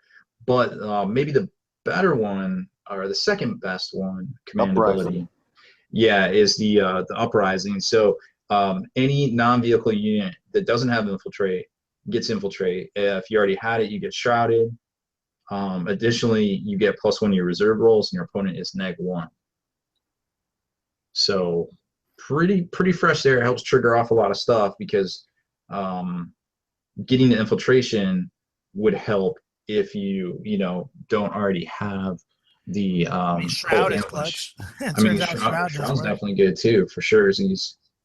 But maybe the better one, or the second best one, command ability, is the uprising. So any non-vehicle unit that doesn't have infiltrate gets infiltrate. If you already had it, you get shrouded. Additionally, you get +1 to your reserve rolls, and your opponent is -1. So pretty fresh there. It helps trigger off a lot of stuff, because getting the infiltration would help if you don't already have the Shroud is clutch. Shroud's definitely good too, for sure.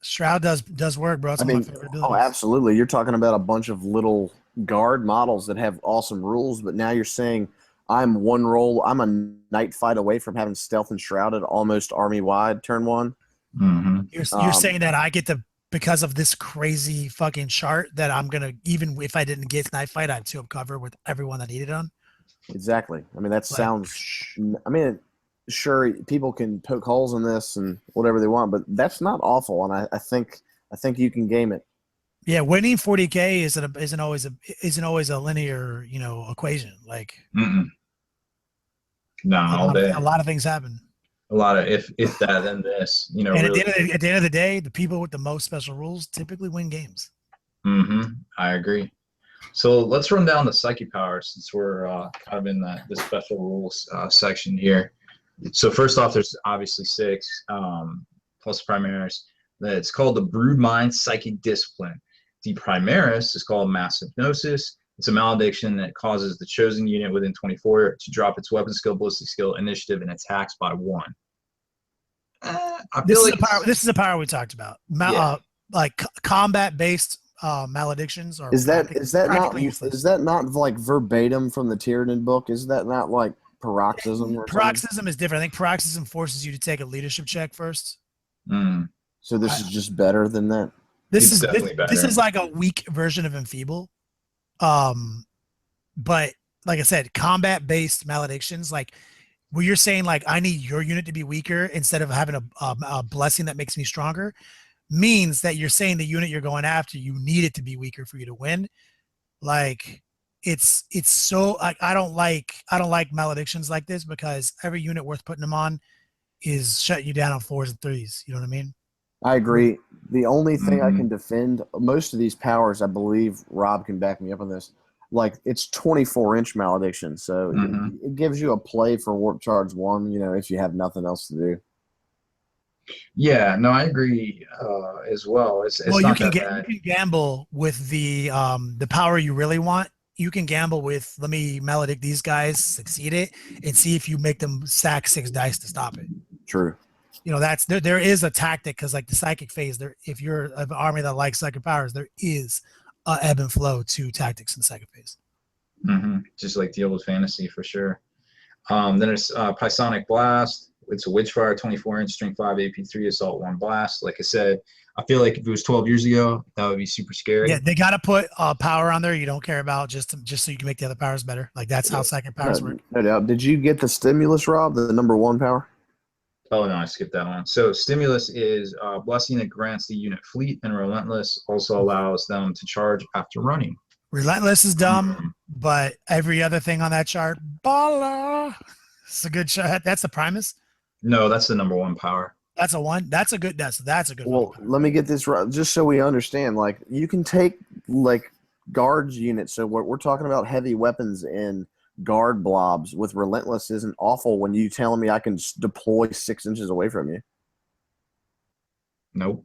Shroud does work, bro. It's one of my favorite abilities. Oh, absolutely. You're talking about a bunch of little guard models that have awesome rules, but now you're saying I'm a night fight away from having stealth and shrouded almost army wide turn one. Mm-hmm. You're saying that I get to, because of this crazy fucking chart, that I'm gonna, even if I didn't get night fight, I have 2 up cover with everyone that needed on. Exactly. I mean, that sounds. I mean, sure, people can poke holes in this and whatever they want, but that's not awful, and I think you can game it. Yeah, winning 40K isn't always a linear, equation. Like, no, all day. A lot of things happen. A lot of if that, then this. And really. at the end of the day, the people with the most special rules typically win games. I agree. So let's run down the psychic powers since we're kind of in the special rules section here. So first off, there's obviously 6 plus Primaris. It's called the Brood Mind Psychic Discipline. The Primaris is called Mass Hypnosis. It's a malediction that causes the chosen unit within 24 to drop its weapon skill, ballistic skill, initiative, and attacks by 1. This is a power we talked about. Like combat-based maledictions. Is that not like verbatim from the Tyranid book? Is that not like paroxysm? Paroxysm is different. I think paroxysm forces you to take a leadership check first. So this is just better than that. This is like a weak version of enfeeble. But like I said, combat-based maledictions, like where you're saying like I need your unit to be weaker instead of having a blessing that makes me stronger, means that you're saying the unit you're going after, you need it to be weaker for you to win. Like it's so like I don't like maledictions like this, because every unit worth putting them on is shutting you down on 4s and 3s. You know what I mean? I agree. The only thing I can defend most of these powers, I believe Rob can back me up on this, like it's 24-inch malediction, so it gives you a play for Warp Charge 1, if you have nothing else to do. Yeah, no, I agree as well. It's well, not you can gamble with the power you really want. You can gamble with, let me maledict these guys, succeed it, and see if you make them sack 6 dice to stop it. True. That's there is a tactic, because like the psychic phase, there, if you're an army that likes psychic powers, there is a ebb and flow to tactics in psychic phase. Just like the old fantasy for sure. Then there's Pisonic Blast. It's a Witchfire, 24-inch, strength 5, AP 3, assault 1 blast. Like I said, I feel like if it was 12 years ago, that would be super scary. Yeah, they got to put power on there you don't care about, just so you can make the other powers better. Like that's how psychic powers work. No doubt. Did you get the Stimulus, Rob, the number 1 power? Oh, no, I skipped that one. So Stimulus is a blessing that grants the unit fleet, and Relentless also allows them to charge after running. Relentless is dumb, but every other thing on that chart, baller. It's a good shot. That's the Primus? No, that's the number 1 power. That's a 1? That's a good Well, let me get this right, just so we understand. Like, you can take, like, guards units. So we're talking about heavy weapons in guard blobs with Relentless isn't awful when you telling me I can deploy 6 inches away from you. Nope.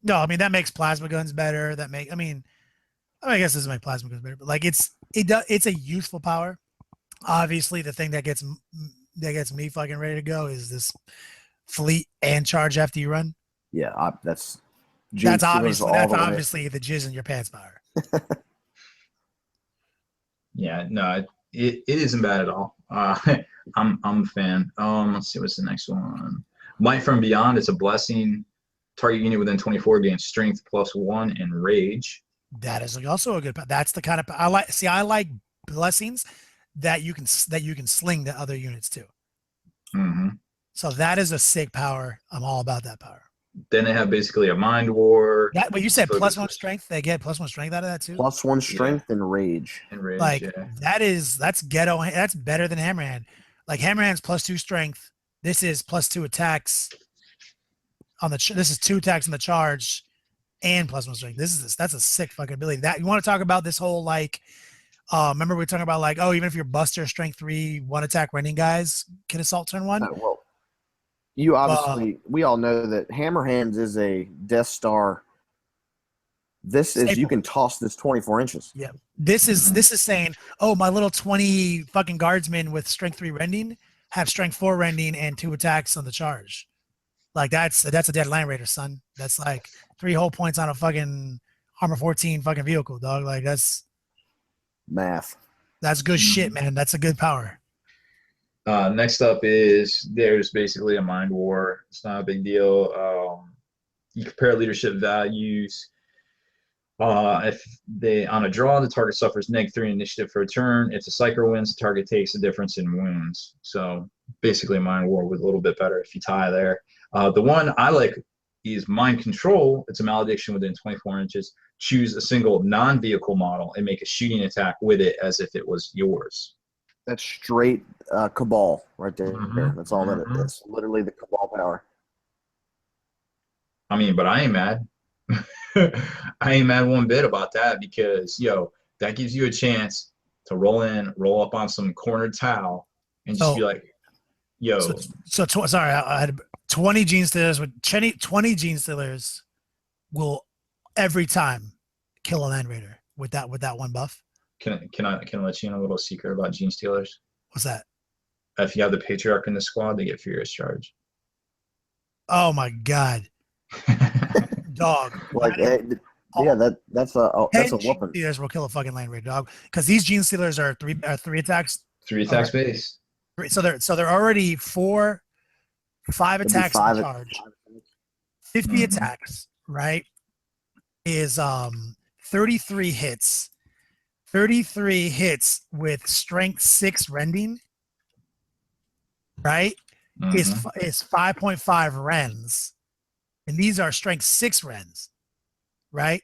No, I mean that makes plasma guns better. I guess it doesn't make plasma guns better, but like it's a useful power. Obviously, the thing that gets me fucking ready to go is this fleet and charge after you run. Yeah, that's obviously the jizz in your pants power. Yeah, no, it isn't bad at all. I'm a fan. Let's see what's the next one. Might from Beyond. It's a blessing. Target unit within 24 gains strength +1 and rage. That is also a good. That's the kind of I like. See, I like blessings that you can sling to other units too. So that is a sick power. I'm all about that power. Then they have basically a mind war. But you said +1 strength. They get +1 strength out of that too. +1 strength and rage. Like that's ghetto. That's better than Hammerhand. Like Hammerhand's +2 strength. This is +2 attacks on the. This is 2 attacks on the charge, and +1 strength. That's a sick fucking ability. That you want to talk about this whole like. Remember we were talking about like, oh, even if you're Buster strength 3, 1 attack running guys can assault turn 1. Well, you obviously we all know that Hammerhands is a Death Star. This is you can toss this 24 inches. Yeah, this is saying, oh, my little 20 fucking guardsmen with strength 3 rending have strength 4 rending and 2 attacks on the charge. Like that's a dead Land Raider, son. That's like 3 whole points on a fucking armor 14 fucking vehicle, dog. Like that's Math. good shit, man. That's a good power. Next up is there's basically a mind war. It's not a big deal. You compare leadership values. If they on a draw, the target suffers -3 initiative for a turn. If the psyker wins, the target takes a difference in wounds. So basically, a mind war with a little bit better if you tie there. The one I like is mind control. It's a malediction within 24 inches. Choose a single non-vehicle model and make a shooting attack with it as if it was yours. That's straight Cabal right there. Mhm. That's all that it Mhm. is. Literally the Cabal power. I mean, but I ain't mad. I ain't mad one bit about that because, that gives you a chance to roll up on some cornered towel and just be like, Sorry, I had 20 Genestealers with 20 Genestealers will every time kill a Land Raider with that one buff. Can I let you in a little secret about Genestealers? What's that? If you have the Patriarch in the squad, they get Furious Charge. Oh my god, dog! Like, that's a whooping. Genestealers will kill a fucking Land Raider, dog. Because these Genestealers are three attacks. 3 attacks base. So they're already 5 attacks in charge. 50 attacks, right? Is 33 hits. 33 hits with strength 6 rending, right? Is 5.5 rends. And these are strength 6 rends, right?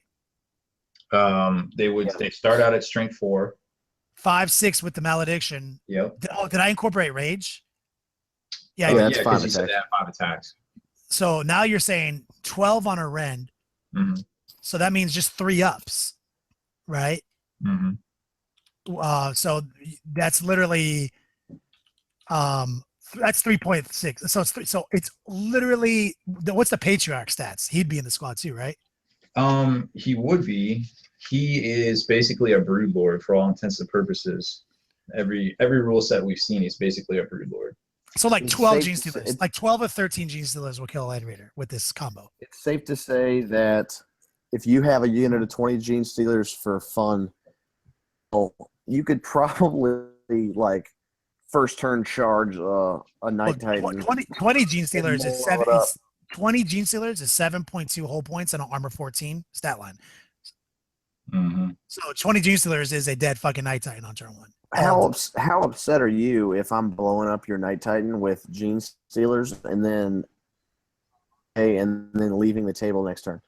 They start out at strength 4. 5, 6 with the malediction. Yep. Did I incorporate rage? Yeah, that's 5 you said they have 5 attacks. So now you're saying 12 on a rend. Mm-hmm. So that means just 3 ups, right? Mm-hmm. So that's literally that's 3.6. So it's literally what's the Patriarch stats? He'd be in the squad too, right? He would be. He is basically a brood lord for all intents and purposes. Every rule set we've seen, he's basically a brood lord. So like 12 Genestealers, like 12 or 13 Genestealers will kill a Land Raider with this combo. It's safe to say that if you have a unit of 20 Genestealers for fun, you could probably like first turn charge a Night Titan. 20 Genestealers is 20 Genestealers is 7.2 whole points and an armor 14 stat line. Mm-hmm. So 20 Genestealers is a dead fucking Night Titan on turn 1. How upset are you if I'm blowing up your Night Titan with Genestealers and then leaving the table next turn?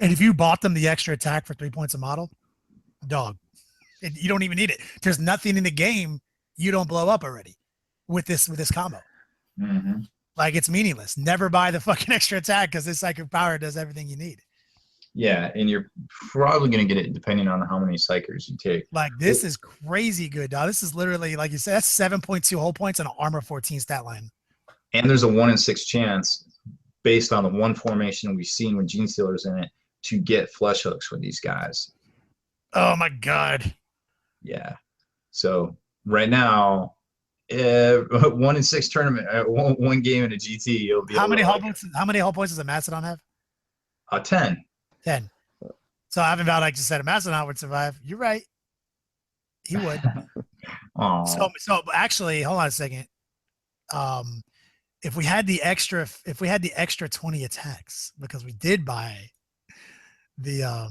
And if you bought them the extra attack for 3 points a model, dog, you don't even need it. There's nothing in the game you don't blow up already with this combo. Mm-hmm. Like it's meaningless. Never buy the fucking extra attack because this psychic power does everything you need. Yeah, and you're probably gonna get it depending on how many psychers you take. Like this is crazy good, dog. This is literally, like you said, that's 7.2 whole points and an armor 14 stat line. And there's a 1 in 6 chance, based on the one formation we've seen with Genestealers in it, to get flesh hooks with these guys. Oh my god. Yeah. So right now, 1 in 6 tournament, one game in a GT, you'll be. How many hull points does a Mastodon have? 10. 10. So Ivan Valdyke just said a Mastodon would survive. You're right. He would. So actually, hold on a second. If we had the extra 20 attacks, because we did buy the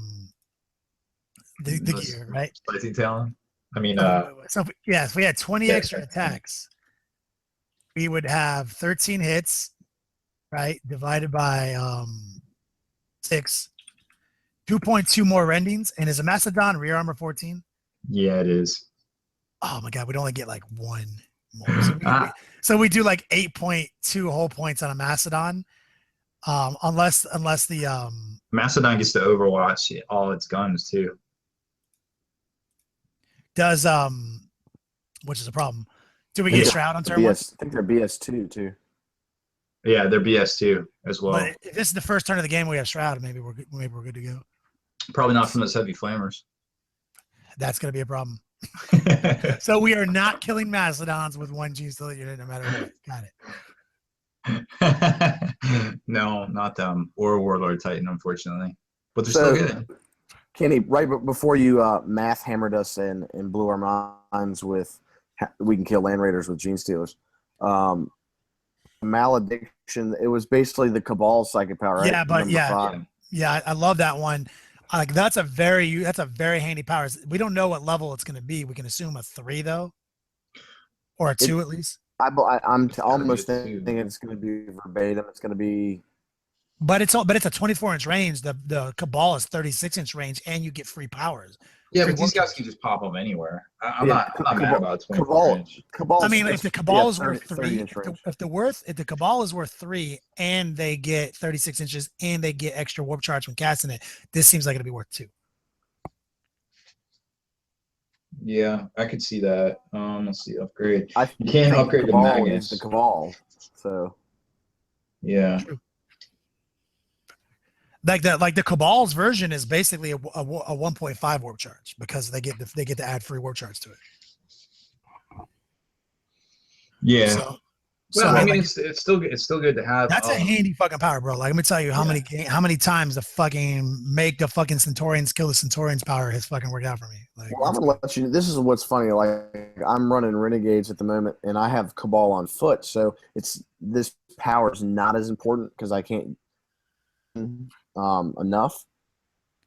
gear, right? Spicy talent. I mean, so if we had 20 extra attacks, we would have 13 hits, right? Divided by 6, 2.2 more rendings, and is a Mastodon rear armor 14? Yeah, it is. Oh my god, we'd only get like 1 more. So we do like 8.2 whole points on a Mastodon, unless the Mastodon gets to Overwatch all its guns too. Does which is a problem. Do we get Shroud on turn 1? I think they're BS2 too. Yeah, they're BS2 as well. But if this is the first turn of the game we have Shroud, maybe we're good to go. Probably not from those heavy flamers. That's going to be a problem. So we are not killing Mastodons with 1 Genestealer unit no matter what. Got it. No, not them or Warlord Titan, unfortunately. But they're still good. Kenny, right before you math hammered us and blew our minds with we can kill land raiders with Genestealers. Malediction, it was basically the Cabal psychic power, right? Yeah, but Number 5. I love that one. Like that's a very handy power. We don't know what level it's going to be. We can assume a 3 though, or a 2 at least. I'm almost thinking it's going to be verbatim. It's going to be. But it's a 24-inch range. The Cabal is 36-inch range, and you get free powers. Yeah, but these guys can just pop them anywhere. I'm not mad about 24-inch. Cabal. I mean, if the Cabal is worth 3, if the Cabal is worth 3, and they get 36 inches, and they get extra warp charge when casting it, this seems like it'll be worth 2. Yeah, I could see that. Let's see, upgrade. You can't upgrade the Magus. The Cabal. So. Yeah. True. Like the Cabal's version is basically a 1.5 warp charge because they get to add free warp charge to it. Yeah. I mean, it's still good to have. That's a handy fucking power, bro. Like, let me tell you how many times the fucking Centaurians kill the Centaurians power has fucking worked out for me. Like, well, I'm gonna let you. This is what's funny. Like, I'm running Renegades at the moment, and I have Cabal on foot, so this power is not as important because I can't enough.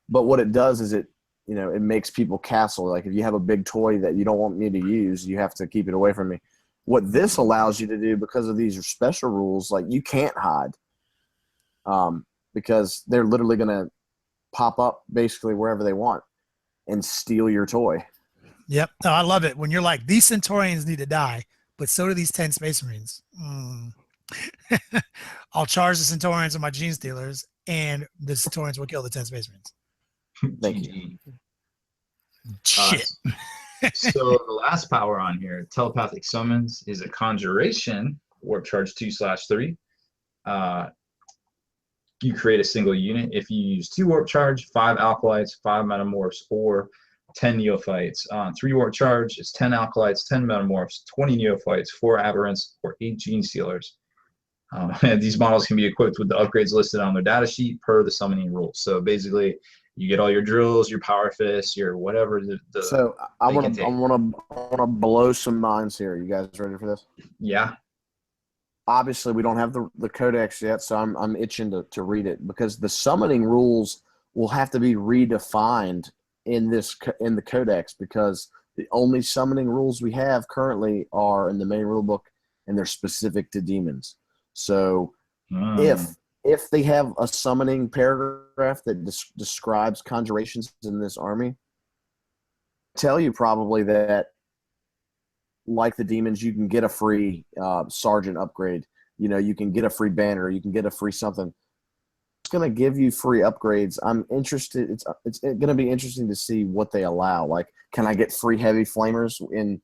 But what it does is it makes people castle. Like, if you have a big toy that you don't want me to use, you have to keep it away from me. What this allows you to do, because of these special rules, like, you can't hide, because they're literally going to pop up basically wherever they want and steal your toy. Yep. No, I love it when you're like, these Centaurians need to die, but so do these 10 Space Marines. I'll charge the Centaurians with my Genestealers, and the Centaurians will kill the 10 Space Marines. Thank you. Shit. So the last power on here, Telepathic Summons, is a conjuration, warp charge 2/3. You create a single unit. If you use 2 warp charge, 5 alkalites, 5 metamorphs, or 10 neophytes. 3 warp charge is 10 alkalites, 10 metamorphs, 20 neophytes, 4 aberrants, or 8 Genestealers. And these models can be equipped with the upgrades listed on their data sheet per the summoning rules. So basically, you get all your drills, your power fists, your whatever. So I want to blow some minds here. You guys ready for this? Yeah. Obviously, we don't have the codex yet, so I'm itching to read it, because the summoning rules will have to be redefined in the codex, because the only summoning rules we have currently are in the main rule book, and they're specific to demons. So if they have a summoning paragraph that describes conjurations in this army, I tell you probably that, like the demons, you can get a free sergeant upgrade. You can get a free banner. You can get a free something. It's going to give you free upgrades. I'm interested. It's going to be interesting to see what they allow. Like, can I get free heavy flamers in?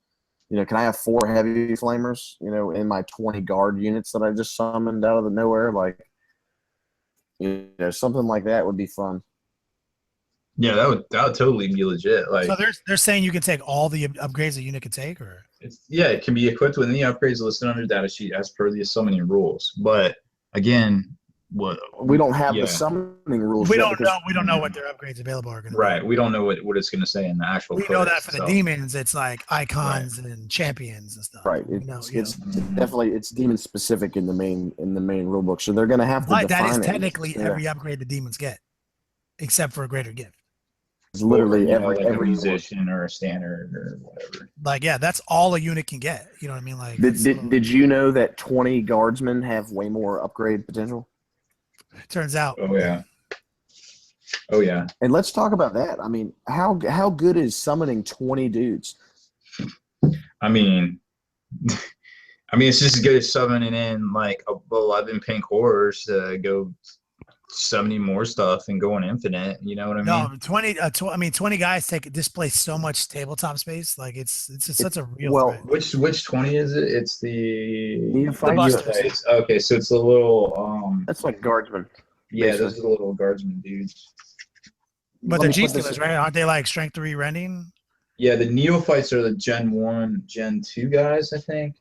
Can I have 4 heavy flamers? In my 20 guard units that I just summoned out of the nowhere, like. Something like that would be fun. Yeah, that would totally be legit. Like, so they're saying you can take all the upgrades a unit can take, or it can be equipped with any upgrades listed on your data sheet as per the summoning rules. But again, we don't have the summoning rules. We don't know what their upgrades available are going to be. Right. We don't know what it's going to say in the actual. We know that for the demons, it's like icons and champions and stuff. Right. It's definitely demon specific in the main rule book. So they're going to have to. But that is technically every upgrade the demons get, except for a greater gift. It's literally every musician or a standard or whatever. Like, yeah, that's all a unit can get. You know what I mean? Like, did you know that 20 guardsmen have way more upgrade potential? Turns out. Oh yeah. And let's talk about that. I mean, how good is summoning 20 dudes? I mean, it's just as good as summoning in like 11 pink horrors to go summoning more stuff and going infinite. You know what I mean? No, 20 guys displace so much tabletop space. Like, it's such a real. Well, threat. which 20 is it? It's the Neophytes. Okay, so it's a little that's like guardsmen. Yeah, those are the little guardsmen dudes. But they're Genestealers, right? Aren't they like strength 3 rending? Yeah, the neophytes are the Gen 1, Gen 2 guys, I think.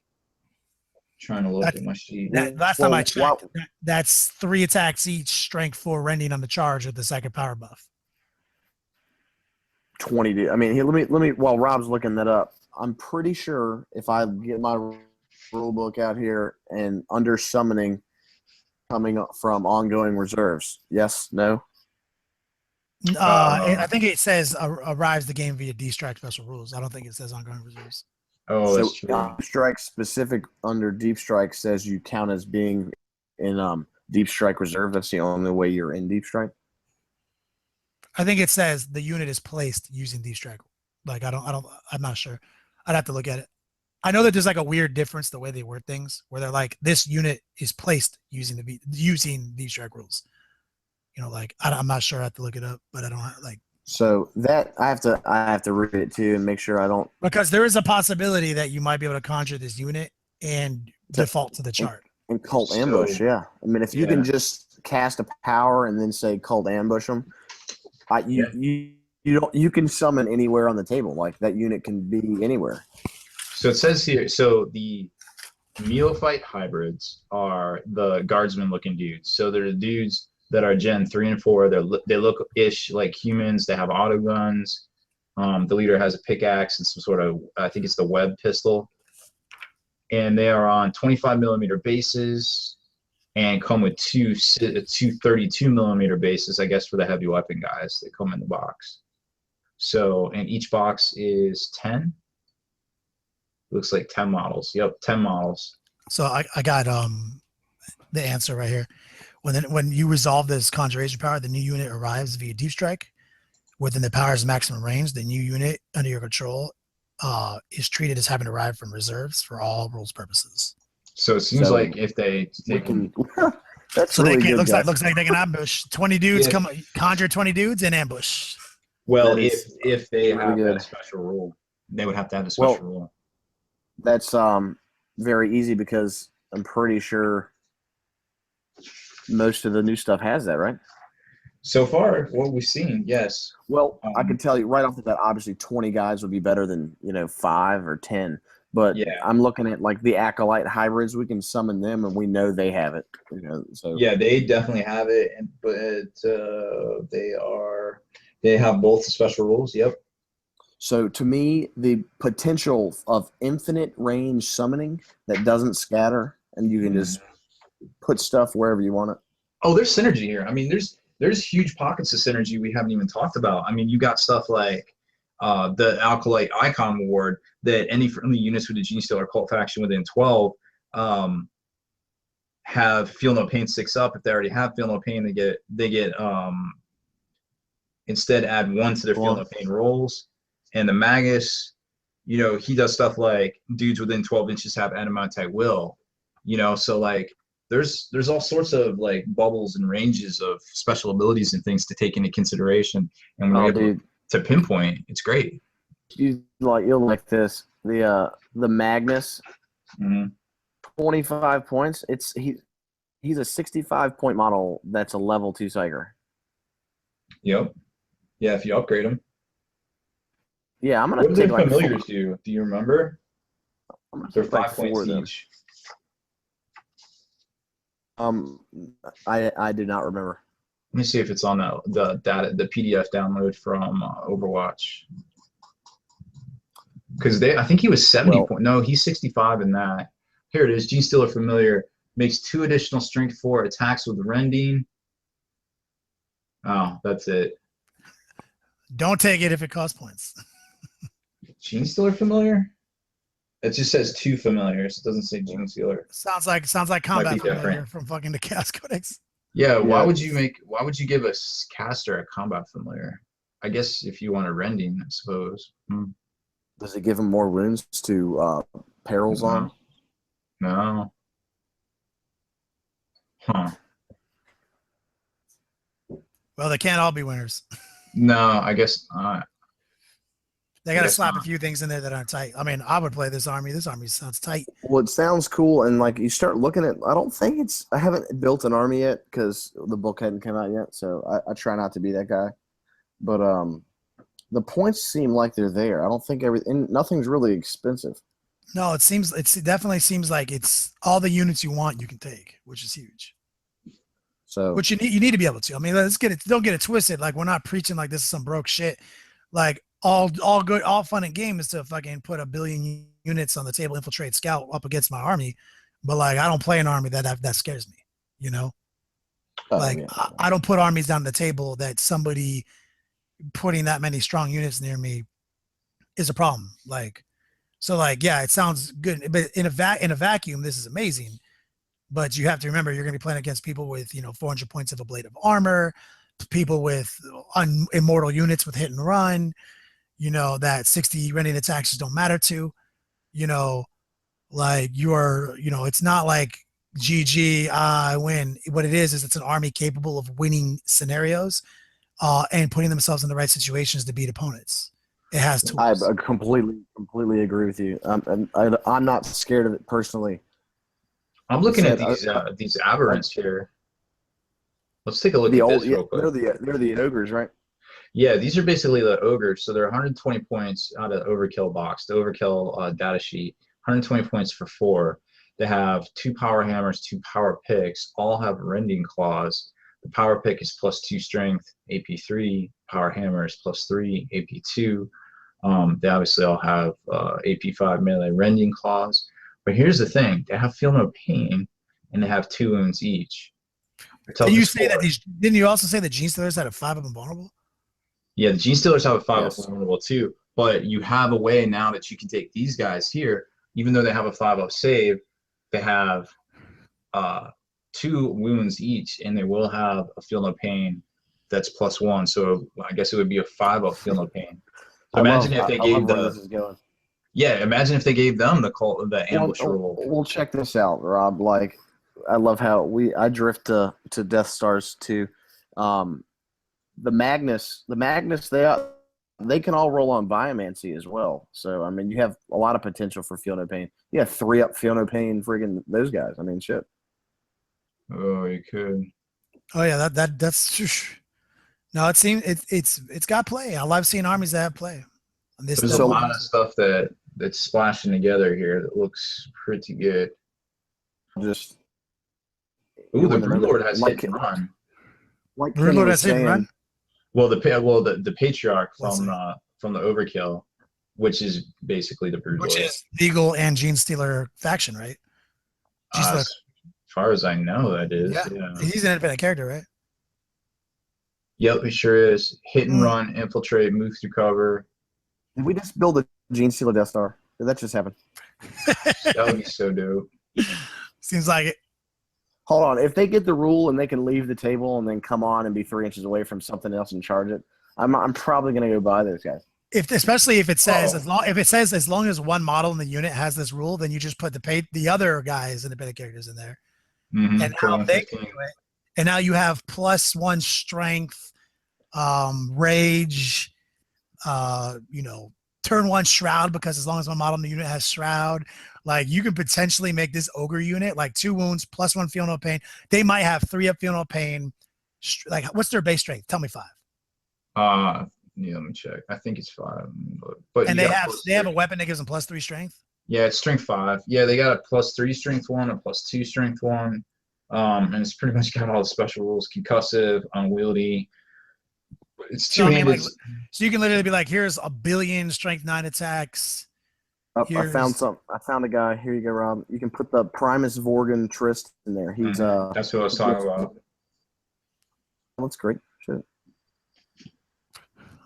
Trying to look at my sheet. Last time I checked, that's 3 attacks each, strength 4 rending on the charge with the second power buff. 20. I mean, here, let me. While Rob's looking that up, I'm pretty sure if I get my rule book out here and under summoning coming up from ongoing reserves. Yes, no. I think it says arrives the game via D-Strike special rules. I don't think it says ongoing reserves. Oh, that's true. Deep Strike specific under Deep Strike says you count as being in Deep Strike reserve. That's the only way you're in Deep Strike. I think it says the unit is placed using Deep Strike. Like I'm not sure. I'd have to look at it. I know that there's like a weird difference the way they word things, where they're like, this unit is placed using Deep Strike rules. You know, like I'm not sure. I have to look it up, but I don't like. So that I have to read it too and make sure I don't, because there is a possibility that you might be able to conjure this unit and default to the chart. And cult ambush, yeah. I mean, if you can just cast a power and then say cult ambush them, you can summon anywhere on the table. Like that unit can be anywhere. So it says here, so the Neophyte hybrids are the guardsman looking dudes. So they're the dudes that are Gen 3 and 4. They look-ish like humans. They have auto guns. The leader has a pickaxe and some sort of, I think it's the web pistol. And they are on 25 millimeter bases and come with two 32 millimeter bases, I guess, for the heavy weapon guys that come in the box. So, and each box is 10. Looks like 10 models. Yep, 10 models. So I got the answer right here. When you resolve this conjuration power, the new unit arrives via Deep Strike within the power's maximum range. The new unit under your control is treated as having arrived from reserves for all rules purposes. So it seems like if they can, that's so really they can, good. looks like they can ambush 20 dudes. Conjure 20 dudes and ambush. Well, if they really have good. that special rule, they would have to have a special rule. That's very easy because I'm pretty sure most of the new stuff has that, right? So far, what we've seen, yes. Well, I can tell you right off the bat, obviously 20 guys would be better than 5 or 10. But I'm looking at like the Acolyte hybrids. We can summon them, and we know they have it. So yeah, they definitely have it, but they have both the special rules. Yep. So to me, the potential of infinite range summoning that doesn't scatter, and you can just put stuff wherever you want it. Oh, there's synergy here. I mean, there's huge pockets of synergy we haven't even talked about. I mean, you got stuff like the Acolyte Icon Ward that any friendly units with the Genestealer Cult faction within 12 have Feel No Pain 6 up. If they already have Feel No Pain, they get instead add 1 to their Feel No Pain rolls. And the Magus, he does stuff like dudes within 12 inches have Adamantite Will. So like there's all sorts of like bubbles and ranges of special abilities and things to take into consideration. And when you're able to pinpoint, it's great. You'll like this. The Magnus, 25 points. He's a 65 point model that's a level 2 Psyker. Yep. Yeah, if you upgrade him. Yeah, I'm gonna take take like familiars do. Do you remember? They're 5 points each. I do not remember. Let me see if it's on the PDF download from Overwatch. Because I think he was 70 point. No, he's 65 in that. Here it is. Genestealer Familiar makes 2 additional strength 4 attacks with rending. Oh, that's it. Don't take it if it costs points. Genestealer Familiar? It just says 2 familiars. It doesn't say Genestealer. Sounds like combat familiar from fucking the Chaos Codex. Yeah, why would you give a caster a combat familiar? I guess if you want a rending, I suppose. Does it give him more wounds to perils on? No. Huh. Well, they can't all be winners. No, I guess not. They got to slap a few things in there that aren't tight. I mean, I would play this army. This army sounds tight. Well, it sounds cool, and like you start looking at, I haven't built an army yet because the book hadn't come out yet, so I try not to be that guy. But the points seem like they're there. I don't think nothing's really expensive. No, it definitely seems like it's all the units you want you can take, which is huge. So Which you need to be able to. I mean, let's get it. Don't get it twisted. Like we're not preaching like this is some broke shit. Like all good, all fun and game is to fucking put 1 billion units on the table, infiltrate, scout up against my army. But like I don't play an army that scares me. You know, like yeah. I don't put armies down the table that somebody putting that many strong units near me is a problem. Like so, like yeah, it sounds good, but in a vacuum, this is amazing. But you have to remember you're going to be playing against people with 400 points of ablative armor, people with immortal units with hit and run, that 60 rending attacks don't matter to, like it's not like GG, I win. What it is it's an army capable of winning scenarios and putting themselves in the right situations to beat opponents. It has tools. I completely agree with you. And I'm not scared of it personally. I'm looking at these aberrants here. Let's take a look at this real quick. They're the ogres, right? Yeah, these are basically the ogres. So they're 120 points out of the overkill box, the overkill data sheet. 120 points for 4. They have 2 power hammers, 2 power picks. All have rending claws. The power pick is +2 strength, AP3. Power hammer is +3, AP2. They obviously all have AP5 melee rending claws. But here's the thing: they have feel no pain, and they have 2 wounds each. Did you say that didn't you also say that Genestealers had a 5 of invulnerable? Yeah, the Genestealers have a 5 of invulnerable too. But you have a way now that you can take these guys here, even though they have a 5 of save, they have 2 wounds each, and they will have a feel no pain that's +1. So I guess it would be a 5 of feel no pain. So imagine if they gave where this is going. Yeah, imagine if they gave them the ambush rule. We'll check this out, Rob. Like, I love how I drift to Death Stars too. The Magnus, they can all roll on Biomancy as well. So I mean, you have a lot of potential for Feel No Pain. You have 3 up Feel No Pain, friggin' those guys. I mean, shit. Oh, you could. Oh yeah, that's. No, it seems it's got play. I love seeing armies that have play. There's a lot of stuff that's splashing together here that looks pretty good. Just ooh, the Broodlord has hit and run. Like Broodlord has hit and run. Well, the Patriarch from the Overkill, which is basically the Broodlord, which is legal and Genestealer faction, right? As far as I know, that is. Yeah. He's an independent character, right? Yep, he sure is. Hit and run, infiltrate, move through cover. Did we just build a Genestealer Death Star? Did that just happen? That would be so dope. Seems like it. Hold on. If they get the rule and they can leave the table and then come on and be 3 inches away from something else and charge it, I'm probably going to go buy those guys. Especially if it says as long as one model in the unit has this rule, then you just put the other guys independent characters in there, and how they can do it. And now you have +1 strength, rage, turn 1 shroud, because as long as one model in the unit has shroud, like you can potentially make this ogre unit like 2 wounds +1 feel no pain. They might have 3 up feel no pain. Like what's their base strength? Tell me 5. Yeah, let me check. I think it's 5. But and they have a weapon that gives them +3 strength. Yeah, it's strength 5. Yeah, they got a +3 strength 1, a +2 strength 1. And it's pretty much got all the special rules: concussive, unwieldy. It's two-handed. So you can literally be like, here's 1 billion strength 9 attacks. I found some. I found a guy. Here you go, Rob. You can put the Primus Vorgan Trist in there. He's that's what I was talking about. That's great. Shit.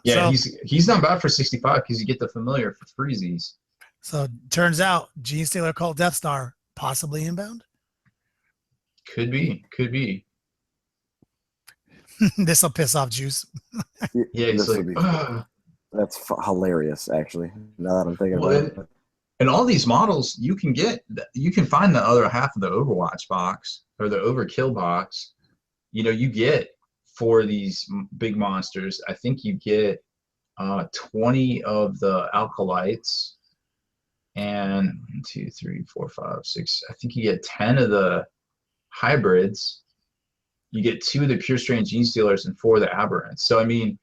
Yeah, so, he's not bad for 65 because you get the familiar for freezies. So turns out Genestealer Cult Death Star possibly inbound. Could be. This will piss off Juice. Yeah, he's like, that's hilarious, actually. Now that I'm thinking about it. And all these models, you can find the other half of the Overwatch box or the Overkill box. You get for these big monsters. I think you get 20 of the Alkalites and 1, 2, 3, 4, 5, 6. I think you get 10 of the hybrids. You get 2 of the pure strain Genestealers and 4 of the aberrants. So I mean,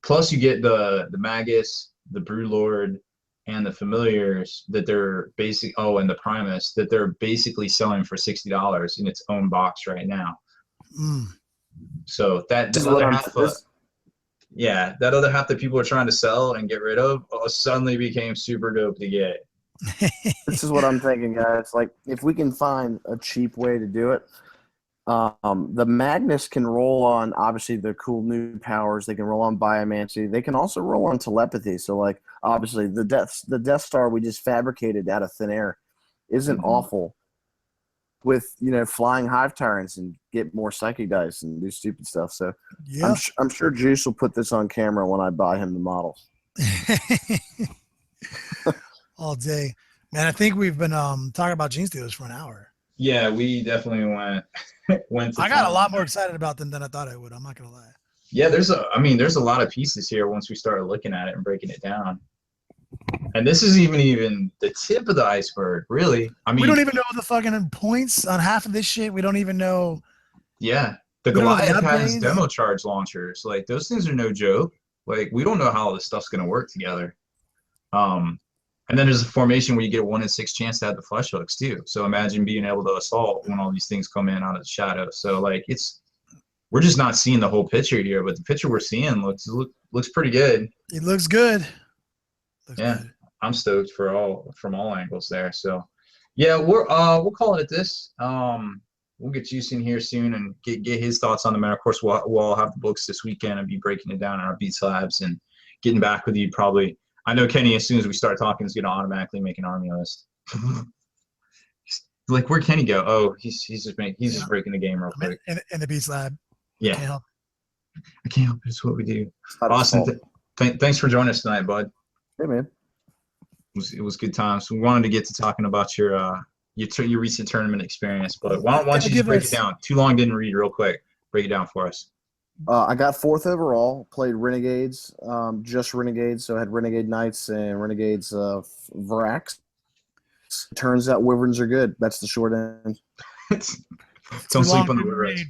plus you get the Magus, the Broodlord, and the familiars that they're and the Primus that they're basically selling for $60 in its own box right now. So that other half, that other half that people are trying to sell and get rid of suddenly became super dope to get. This is what I'm thinking, guys. Like, if we can find a cheap way to do it, the Magnus can roll on, obviously, the cool new powers. They can roll on biomancy. They can also roll on telepathy. So, like, obviously, the Death Star we just fabricated out of thin air isn't awful with, flying hive tyrants and get more psychic dice and do stupid stuff. So, I'm sure Juice will put this on camera when I buy him the models. All day. Man, I think we've been talking about Genestealers for an hour. Yeah, we definitely went. I got a lot more excited about them than I thought I would. I'm not gonna lie. Yeah, there's a lot of pieces here once we started looking at it and breaking it down. And this is even the tip of the iceberg, really. I mean, we don't even know the fucking points on half of this shit. We don't even know. Yeah, the Goliath has demo charge launchers. Like, those things are no joke. Like, we don't know how this stuff's gonna work together. And then there's a formation where you get a 1 in 6 chance to have the flesh hooks too. So imagine being able to assault when all these things come in out of the shadows. So like, we're just not seeing the whole picture here, but the picture we're seeing looks pretty good. It looks good. Good. I'm stoked from all angles there. So yeah, we'll call it at this. We'll get Juice in here soon and get his thoughts on the matter. Of course, we'll all have the books this weekend and be breaking it down in our Beats Labs and getting back with you probably. I know Kenny, as soon as we start talking, is going to automatically make an army list. Like, where'd Kenny go? Oh, he's just breaking the game real quick. In the Beats Lab. Yeah. I can't help it. It's what we do. Austin, thanks for joining us tonight, bud. Hey, man. It was good times. We wanted to get to talking about your recent tournament experience, but why don't you just break it down? Too long didn't read real quick. Break it down for us. I got 4th overall, played Renegades, just Renegades, so I had Renegade Knights and Renegades Vrax. Turns out Wyverns are good. That's the short end. Don't sleep on the Wyverns.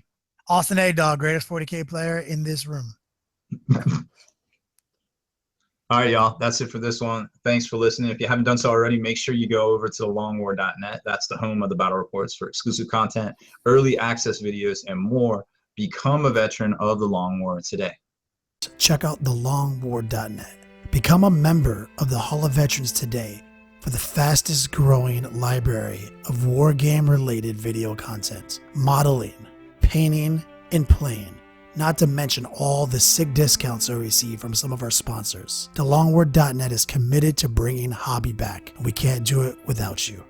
Austin A. Dog, greatest 40K player in this room. All right, y'all. That's it for this one. Thanks for listening. If you haven't done so already, make sure you go over to thelongwar.net. That's the home of the battle reports for exclusive content, early access videos, and more. Become a veteran of the Long War today. Check out thelongwar.net. Become a member of the Hall of Veterans today for the fastest growing library of Wargame-related video content, modeling, painting, and playing. Not to mention all the sick discounts I receive from some of our sponsors. Thelongwar.net is committed to bringing hobby back, and we can't do it without you.